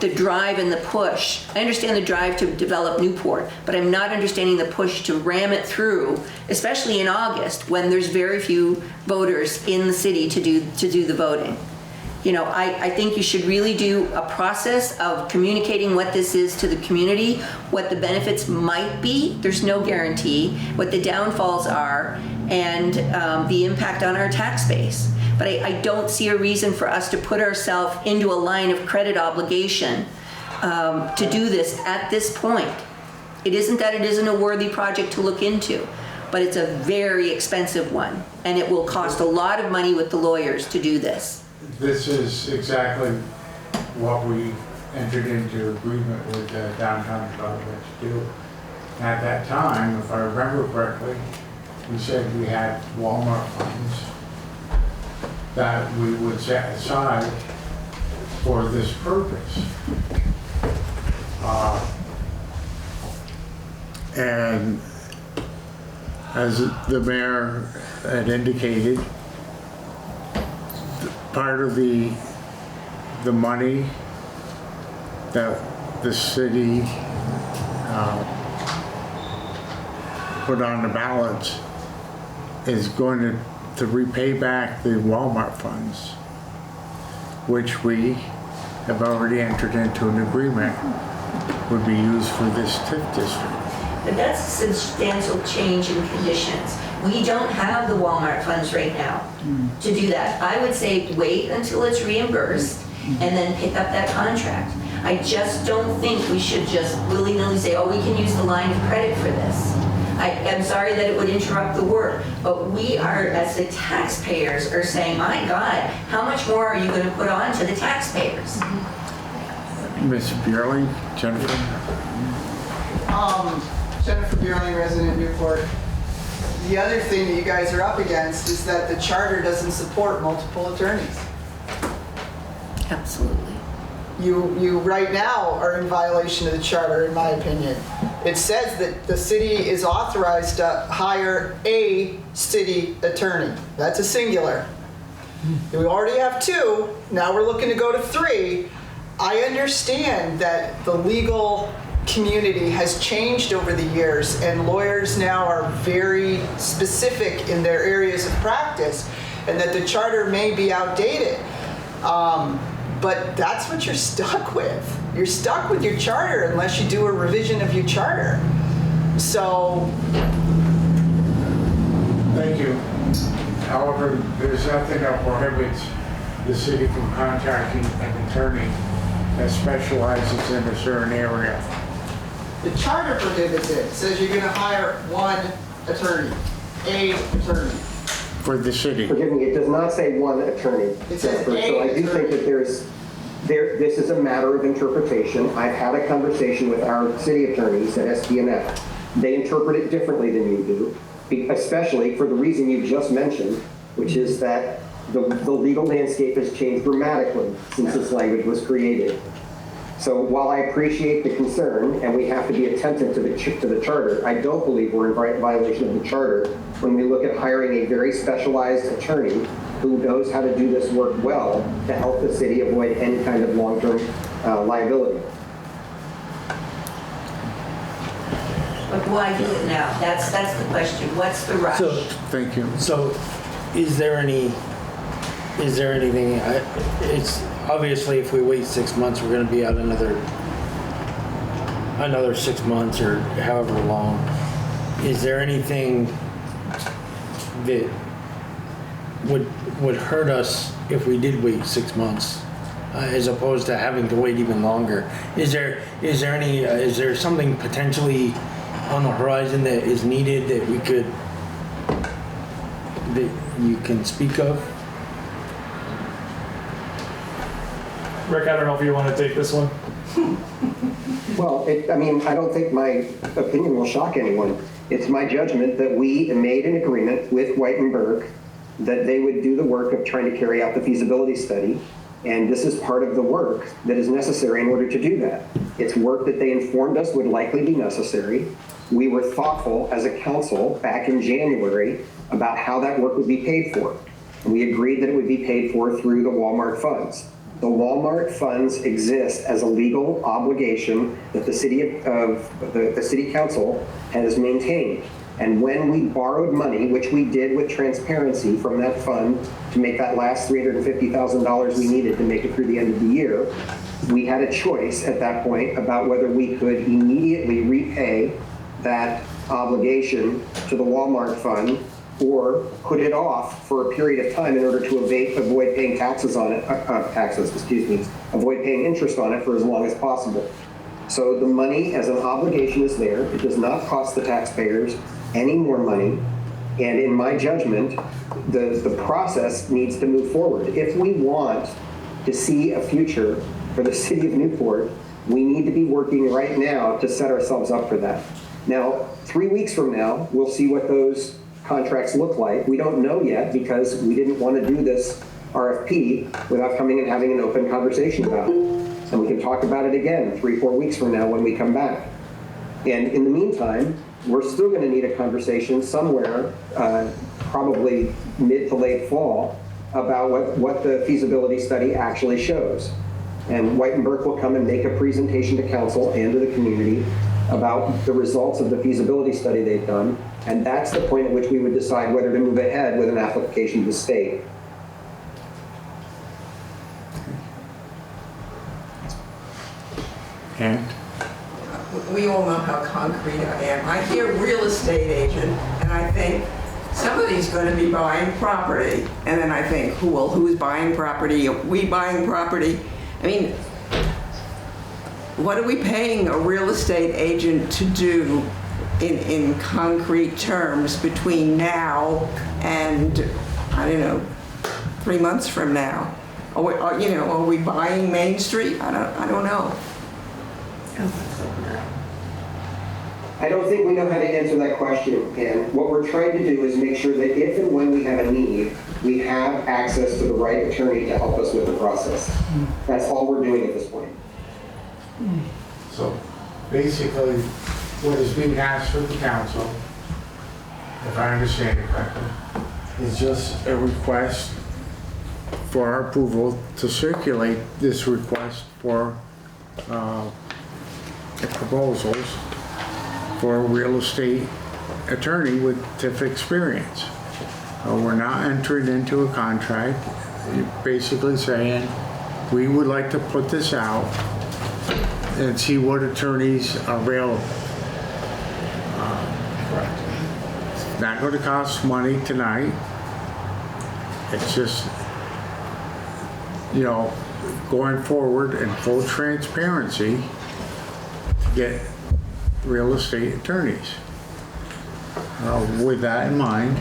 the drive and the push. I understand the drive to develop Newport, but I'm not understanding the push to ram it through, especially in August when there's very few voters in the city to do the voting. You know, I think you should really do a process of communicating what this is to the community, what the benefits might be, there's no guarantee, what the downfalls are, and the impact on our tax base. But I don't see a reason for us to put ourselves into a line of credit obligation to do this at this point. It isn't that it isn't a worthy project to look into, but it's a very expensive one, and it will cost a lot of money with the lawyers to do this. This is exactly what we entered into agreement with the downtown development to do. At that time, if I remember correctly, we said we had Walmart funds that we would set aside for this purpose. And as the mayor had indicated, part of the money that the city put on the balance is going to repay back the Walmart funds, which we have already entered into an agreement would be used for this TIF district. But that's a substantial change in conditions. We don't have the Walmart funds right now to do that. I would say wait until it's reimbursed and then pick up that contract. I just don't think we should just willy-nilly say, oh, we can use the line of credit for this. I'm sorry that it would interrupt the work, but we are, as the taxpayers, are saying, my God, how much more are you going to put on to the taxpayers? Ms. Bierling, Jennifer? Jennifer Bierling, resident Newport. The other thing that you guys are up against is that the charter doesn't support multiple attorneys. Absolutely. You right now are in violation of the charter, in my opinion. It says that the city is authorized to hire a city attorney. That's a singular. We already have 2, now we're looking to go to 3. I understand that the legal community has changed over the years and lawyers now are very specific in their areas of practice and that the charter may be outdated. But that's what you're stuck with. You're stuck with your charter unless you do a revision of your charter. So. Thank you. However, there's nothing that prohibits the city from contacting an attorney that specializes in a certain area. The charter prohibits it. It says you're going to hire one attorney, a attorney. For the city. Forgive me, it does not say one attorney. It says So I do think that this is a matter of interpretation. I've had a conversation with our city attorneys at SDNF. They interpret it differently than you do, especially for the reason you just mentioned, which is that the legal landscape has changed dramatically since this language was created. So while I appreciate the concern, and we have to be attentive to the charter, I don't believe we're in violation of the charter when we look at hiring a very specialized attorney who knows how to do this work well to help the city avoid any kind of long-term liability. But why do it now? That's the question. What's the rush? Thank you. So, is there anything, it's obviously if we wait 6 months, we're gonna be out another 6 months or however long. Is there anything that would hurt us if we did wait 6 months, as opposed to having to wait even longer? Is there something potentially on the horizon that is needed that you can speak of? Rick, I don't know if you want to take this one. Well, I don't think my opinion will shock anyone. It's my judgment that we made an agreement with White & Burke that they would do the work of trying to carry out the feasibility study. And this is part of the work that is necessary in order to do that. It's work that they informed us would likely be necessary. We were thoughtful as a council back in January about how that work would be paid for. And we agreed that it would be paid for through the Walmart funds. The Walmart funds exist as a legal obligation that the city council has maintained. And when we borrowed money, which we did with transparency from that fund to make that last $350,000 we needed to make it through the end of the year, we had a choice at that point about whether we could immediately repay that obligation to the Walmart fund or put it off for a period of time in order to avoid paying taxes on it, avoid paying interest on it for as long as possible. So the money as an obligation is there. It does not cost the taxpayers any more money. And in my judgment, the process needs to move forward. If we want to see a future for the city of Newport, we need to be working right now to set ourselves up for that. Now, 3 weeks from now, we'll see what those contracts look like. We don't know yet because we didn't want to do this RFP without coming and having an open conversation about it. And we can talk about it again 3-4 weeks from now when we come back. And in the meantime, we're still going to need a conversation somewhere, probably mid to late fall, about what the feasibility study actually shows. And White & Burke will come and make a presentation to council and to the community about the results of the feasibility study they've done. And that's the point at which we would decide whether to move ahead with an application to the state. And we all know how concrete I am. I hear real estate agent, and I think somebody's going to be buying property. And then I think, who's buying property? Are we buying property? I mean, what are we paying a real estate agent to do in concrete terms between now and, I don't know, 3 months from now? Are we buying Main Street? I don't know. I don't think we know how to answer that question, Pam. What we're trying to do is make sure that if and when we have a need, we have access to the right attorney to help us with the process. That's all we're doing at this point. So basically, what is being asked of the council, if I understand it correctly, is just a request for our approval to circulate this request for proposals for a real estate attorney with TIF experience. We're not entering into a contract. You're basically saying, we would like to put this out and see what attorneys are available. It's not going to cost money tonight. It's just, going forward in full transparency to get real estate attorneys. With that in mind,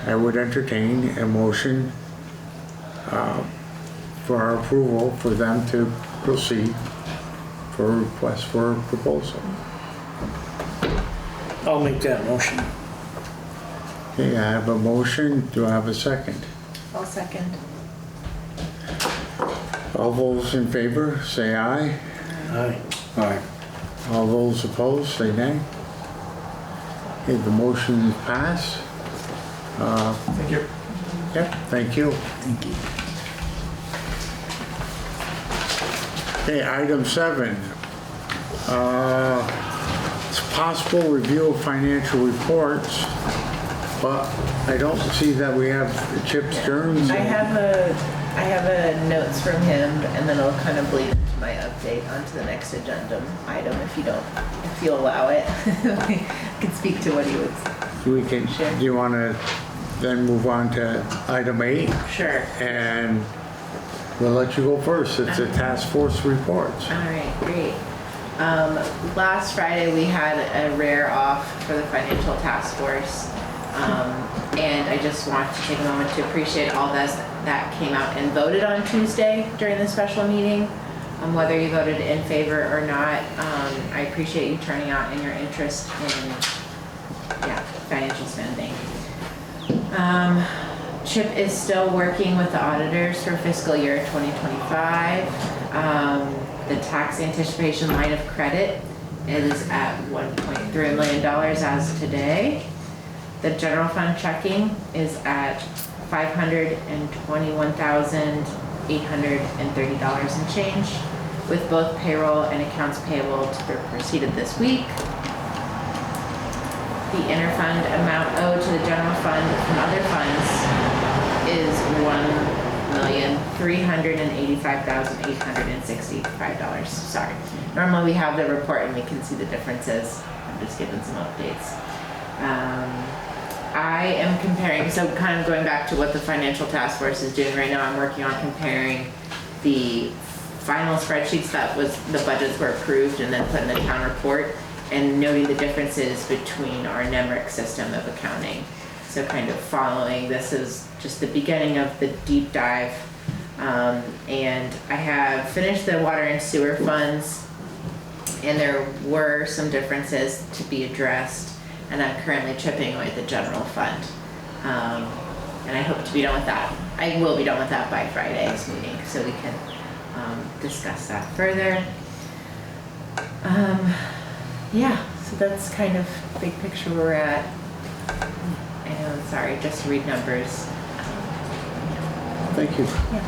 I would entertain a motion for our approval for them to proceed for a request for a proposal. I'll make that motion. Okay, I have a motion. Do I have a second? I'll second. All those in favor, say aye. Aye. Aye. All those opposed, say nay. Okay, the motion is passed. Thank you. Yep, thank you. Thank you. Okay, item 7. It's possible review of financial reports, but I don't see that we have Chip Stearns. I have a notes from him, and then I'll kind of bleed into my update onto the next agenda item if you allow it. I can speak to what he would. Do you want to then move on to item 8? Sure. And we'll let you go first. It's a task force reports. All right, great. Last Friday we had a rare off for the financial task force. And I just want to take a moment to appreciate all that came out and voted on Tuesday during the special meeting. Whether you voted in favor or not, I appreciate you turning out and your interest in financial spending. Chip is still working with the auditors for fiscal year 2025. The tax anticipation line of credit is at $1.3 million as of today. The general fund checking is at $521,830 and change, with both payroll and accounts payable to be proceeded this week. The interfund amount owed to the general fund from other funds is $1,385,865. Sorry. Normally we have the report and we can see the differences. I'm just giving some updates. I am comparing, so kind of going back to what the financial task force is doing right now, I'm working on comparing the final spreadsheets that the budgets were approved and then put in the town report, and noting the differences between our NEMRIC system of accounting. So kind of following, this is just the beginning of the deep dive. And I have finished the water and sewer funds, and there were some differences to be addressed. And I'm currently chipping away at the general fund. And I hope to be done with that. I will be done with that by Friday's meeting, so we can discuss that further. So that's kind of big picture where we're at. I know, sorry, just to read numbers. Thank you. Yeah.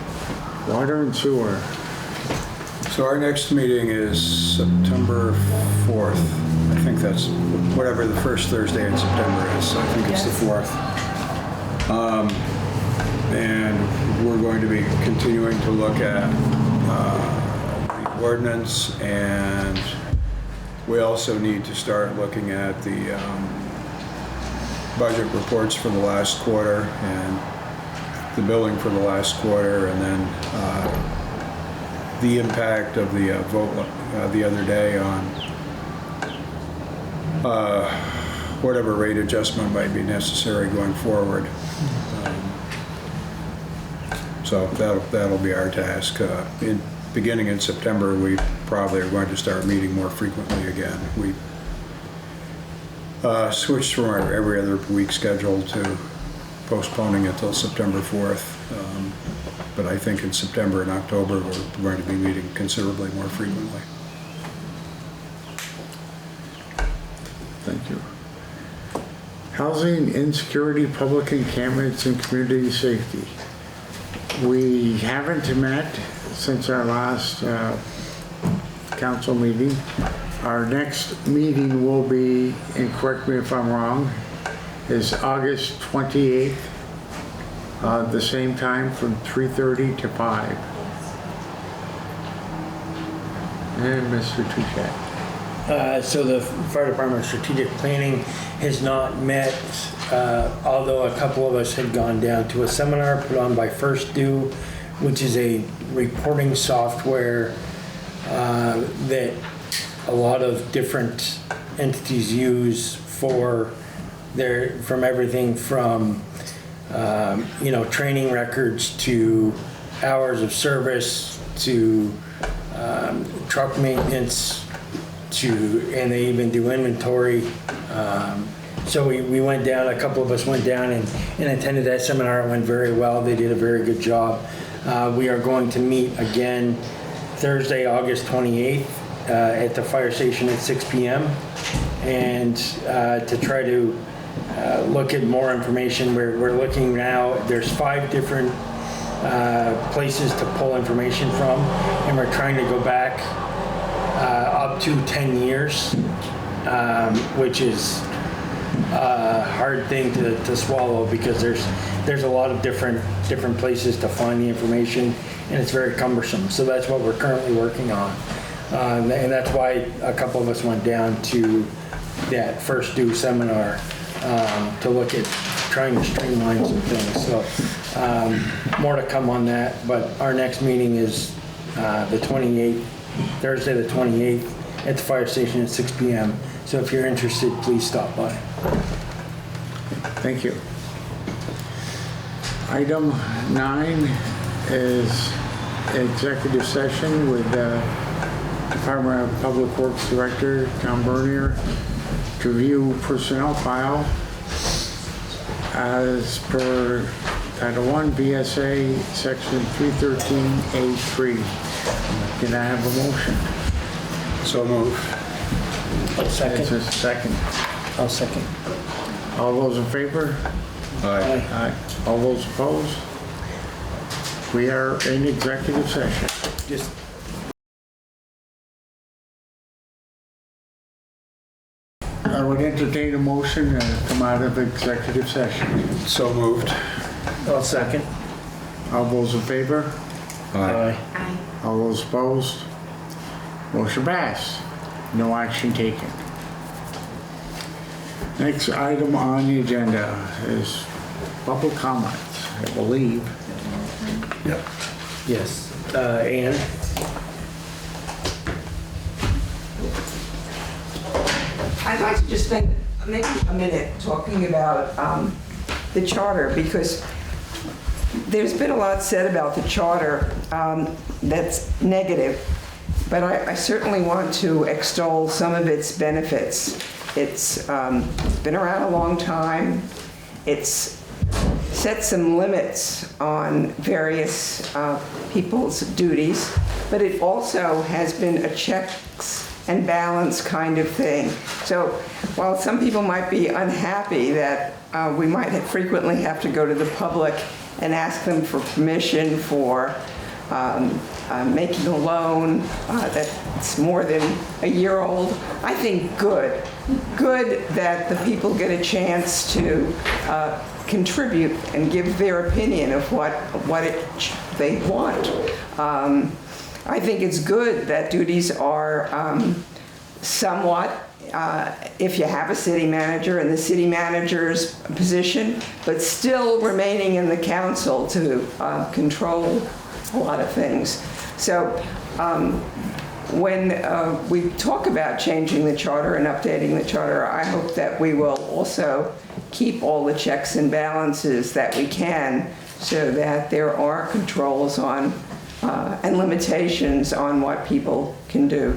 Water and sewer. So our next meeting is September 4th. I think that's whatever the first Thursday in September is, so I think it's the 4th. And we're going to be continuing to look at the ordinance and We also need to start looking at the budget reports for the last quarter and the billing for the last quarter, and then the impact of the vote the other day on whatever rate adjustment might be necessary going forward. So that'll be our task. Beginning in September, we probably are going to start meeting more frequently again. We switched from our every other week schedule to postponing it till September 4th. But I think in September and October, we're going to be meeting considerably more frequently. Thank you. Housing insecurity, public encampments, and community safety. We haven't met since our last council meeting. Our next meeting will be, and correct me if I'm wrong, is August 28th, the same time from 3:30 to 5. And Mr. Touchette. So the fire department strategic planning has not met, although a couple of us had gone down to a seminar put on by First Do, which is a reporting software that a lot of different entities use from everything from training records to hours of service to truck maintenance and they even do inventory. So we went down, a couple of us went down and attended that seminar. It went very well. They did a very good job. We are going to meet again Thursday, August 28th at the fire station at 6 p.m. and to try to look at more information. We're looking now, there's 5 different places to pull information from, and we're trying to go back up to 10 years, which is a hard thing to swallow because there's a lot of different places to find the information, and it's very cumbersome. So that's what we're currently working on, and that's why a couple of us went down to that First Do seminar to look at trying to streamline some things. So more to come on that, but our next meeting is the 28th, Thursday the 28th at the fire station at 6 p.m. So if you're interested, please stop by. Thank you. Item 9 is executive session with Department of Public Works Director Tom Bernier to review personnel file as per Title I VSA Section 313A3. Can I have a motion? So moved. Second. It's a second. I'll second. All those in favor? Aye. Aye. All those opposed? We are in executive session. Just I would entertain a motion to come out of executive session. So moved. I'll second. All those in favor? Aye. All those opposed? Motion passed. No action taken. Next item on the agenda is public comments, I believe. Yep. yes. Ann? I'd like to just spend maybe a minute talking about the charter, because there's been a lot said about the charter that's negative, but I certainly want to extol some of its benefits. It's been around a long time. It's set some limits on various people's duties, but it also has been a checks and balance kind of thing. So while some people might be unhappy that we might frequently have to go to the public and ask them for permission for making a loan that's more than a year old, I think good that the people get a chance to contribute and give their opinion of what they want. I think it's good that duties are somewhat if you have a city manager in the city manager's position, but still remaining in the council to control a lot of things. So when we talk about changing the charter and updating the charter, I hope that we will also keep all the checks and balances that we can so that there are controls on and limitations on what people can do.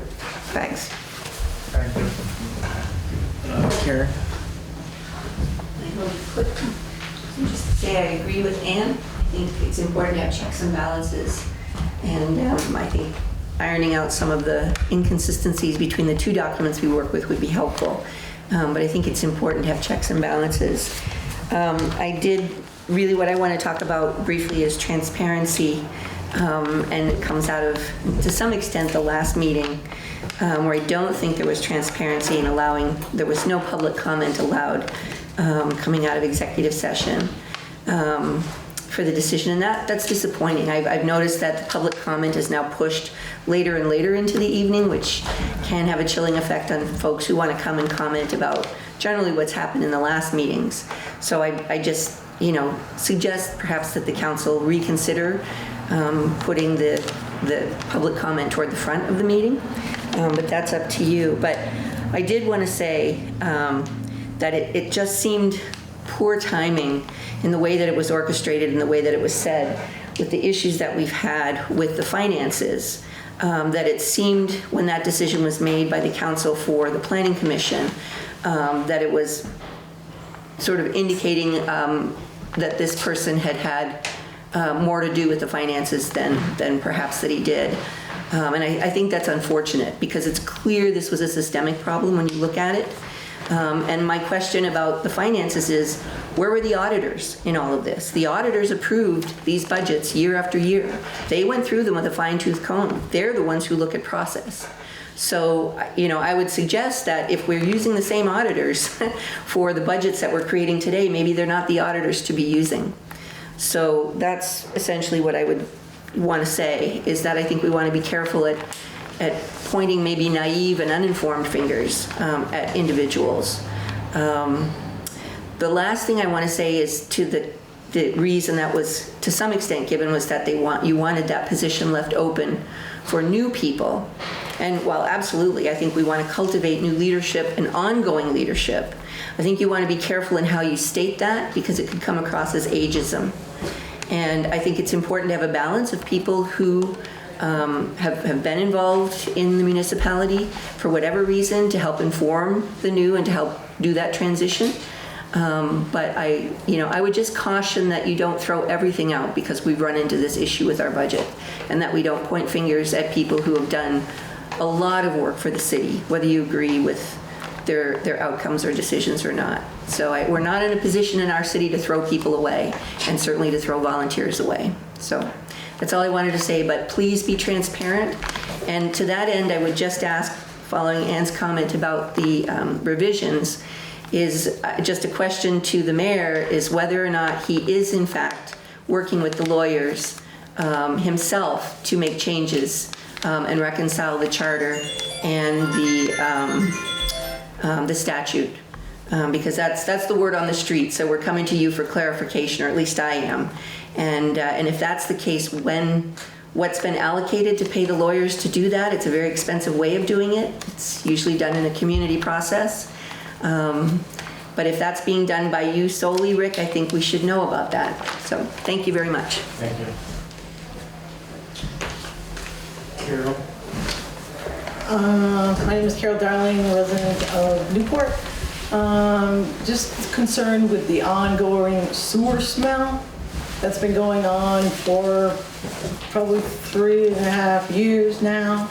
Thanks. Thank you. Karen? Just say I agree with Ann. I think it's important to have checks and balances. And I think ironing out some of the inconsistencies between the two documents we work with would be helpful. But I think it's important to have checks and balances. Really what I want to talk about briefly is transparency. And it comes out of, to some extent, the last meeting where I don't think there was transparency in there was no public comment allowed coming out of executive session for the decision, and that's disappointing. I've noticed that the public comment is now pushed later and later into the evening, which can have a chilling effect on folks who want to come and comment about generally what's happened in the last meetings. So I just, suggest perhaps that the council reconsider putting the public comment toward the front of the meeting, but that's up to you. But I did want to say that it just seemed poor timing in the way that it was orchestrated and the way that it was said with the issues that we've had with the finances, that it seemed when that decision was made by the council for the Planning Commission, that it was sort of indicating that this person had more to do with the finances than perhaps that he did. And I think that's unfortunate because it's clear this was a systemic problem when you look at it. And my question about the finances is, where were the auditors in all of this? The auditors approved these budgets year after year. They went through them with a fine-tooth comb. They're the ones who look at process. So, I would suggest that if we're using the same auditors for the budgets that we're creating today, maybe they're not the auditors to be using. So that's essentially what I would want to say, is that I think we want to be careful at pointing maybe naive and uninformed fingers at individuals. The last thing I want to say is to the reason that was to some extent given was that you wanted that position left open for new people. And while absolutely, I think we want to cultivate new leadership and ongoing leadership, I think you want to be careful in how you state that because it could come across as ageism. And I think it's important to have a balance of people who have been involved in the municipality for whatever reason to help inform the new and to help do that transition. But I would just caution that you don't throw everything out because we've run into this issue with our budget, and that we don't point fingers at people who have done a lot of work for the city, whether you agree with their outcomes or decisions or not. So we're not in a position in our city to throw people away, and certainly to throw volunteers away. So that's all I wanted to say, but please be transparent. And to that end, I would just ask, following Ann's comment about the revisions, is just a question to the mayor, is whether or not he is in fact working with the lawyers himself to make changes and reconcile the charter and the statute. Because that's the word on the street. So we're coming to you for clarification, or at least I am. And if that's the case, what's been allocated to pay the lawyers to do that? It's a very expensive way of doing it. It's usually done in a community process. But if that's being done by you solely, Rick, I think we should know about that. So thank you very much. Thank you. Carol? My name is Carol Darling, resident of Newport. Just concerned with the ongoing sewer smell that's been going on for probably 3.5 years now.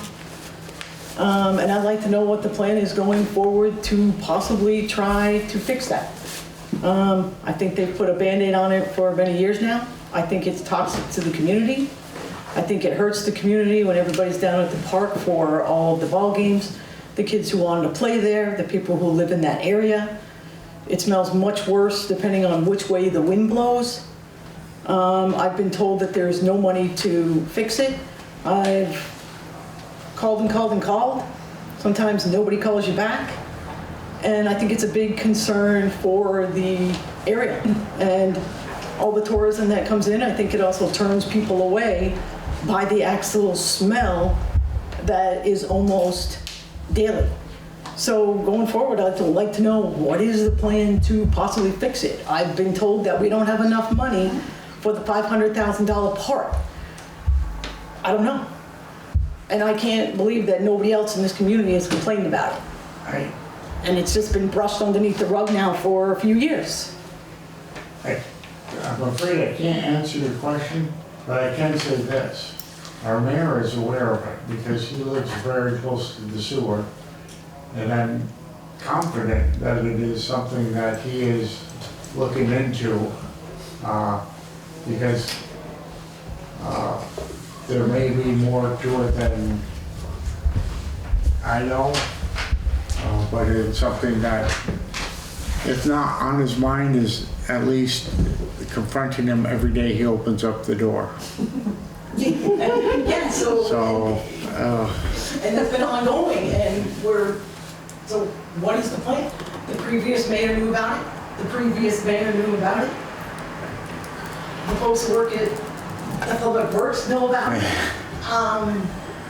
And I'd like to know what the plan is going forward to possibly try to fix that. I think they've put a Band-Aid on it for many years now. I think it's toxic to the community. I think it hurts the community when everybody's down at the park for all of the ball games, the kids who wanted to play there, the people who live in that area. It smells much worse depending on which way the wind blows. I've been told that there's no money to fix it. I've called and called and called. Sometimes nobody calls you back. And I think it's a big concern for the area. And all the tourism that comes in, I think it also turns people away by the actual smell that is almost daily. So going forward, I'd like to know, what is the plan to possibly fix it? I've been told that we don't have enough money for the $500,000 park. I don't know. And I can't believe that nobody else in this community has complained about it. Right. And it's just been brushed underneath the rug now for a few years. I'm afraid I can't answer your question, but I can say this. Our mayor is aware of it because he lives very close to the sewer. And I'm confident that it is something that he is looking into because there may be more to it than I know, but it's something that, if not on his mind, is at least confronting him every day he opens up the door. Yeah, so and that's been ongoing, and so what is the plan? The previous mayor knew about it. The previous mayor knew about it. The folks who work at the Public Works know about it.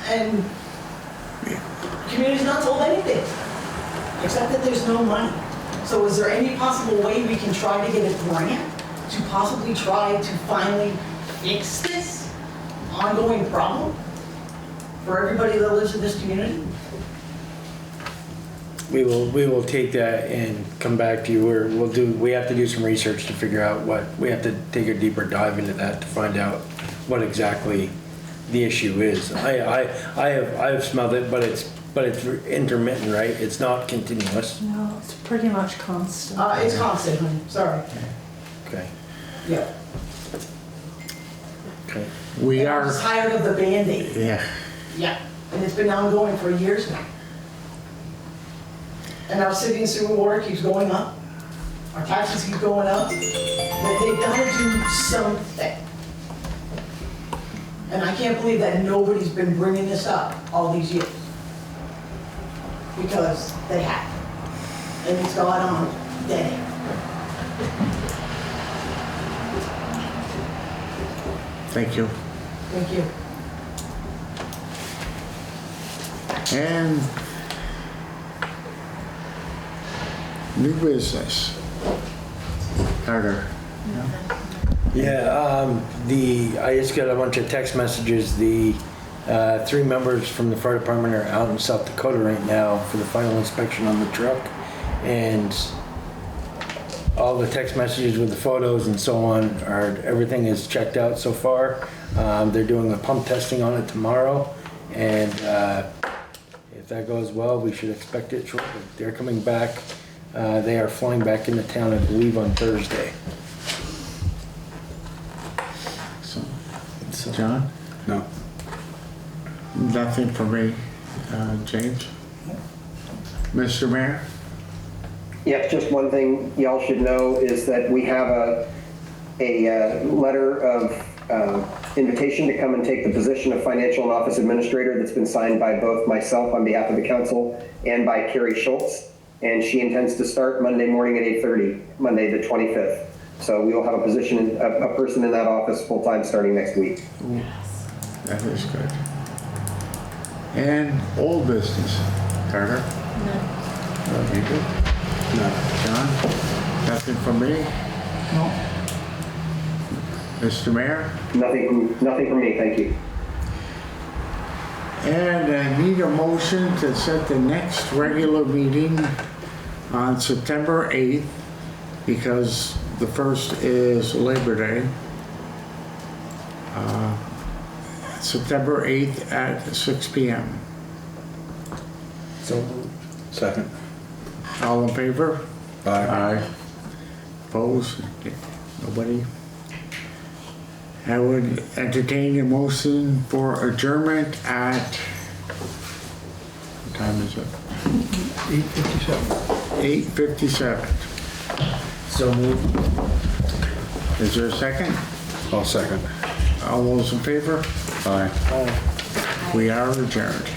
And the community's not told anything, except that there's no money. So is there any possible way we can try to get a grant to possibly try to finally fix this ongoing problem for everybody that lives in this community? We will take that and come back to you, or we have to do some research to figure out we have to take a deeper dive into that to find out what exactly the issue is. I have smelled it, but it's intermittent, right? It's not continuous. No, it's pretty much constant. It's constant, honey, sorry. Okay. Yeah. Okay. We I'm are, just tired of the Band-Aid. yeah. Yeah, and it's been ongoing for years now. And our city and sewer water keeps going up. Our taxes keep going up. They've got to do something. And I can't believe that nobody's been bringing this up all these years. Because they have. And it's gone on dead end. Thank you. Thank you. And new business. Carter. Yeah, I just got a bunch of text messages. The 3 members from the fire department are out in South Dakota right now for the final inspection on the truck. And all the text messages with the photos and so on everything is checked out so far. They're doing the pump testing on it tomorrow. And if that goes well, we should expect it shortly. They're coming back. They are flying back into town, I believe, on Thursday. So, John? No. Nothing for me. James? Mr. Mayor? Yeah, just one thing y'all should know is that we have a letter of invitation to come and take the position of financial and office administrator that's been signed by both myself on behalf of the council and by Carrie Schultz. And she intends to start Monday morning at 8:30, Monday the 25th. So we will have a position, a person in that office full-time starting next week. Yes. That is good. And old business. Carter? No. You good? No. John? Nothing from me? No. Mr. Mayor? Nothing from me, thank you. And I need a motion to set the next regular meeting on September 8th, because the first is Labor Day. September 8th at 6 p.m. So, Second. All in favor? Aye. Opposed? Nobody? I would entertain a motion for adjournment at, what time is it? 8:57. 8:57. so moved. Is there a second? I'll second. All those in favor? Aye. We are adjourned.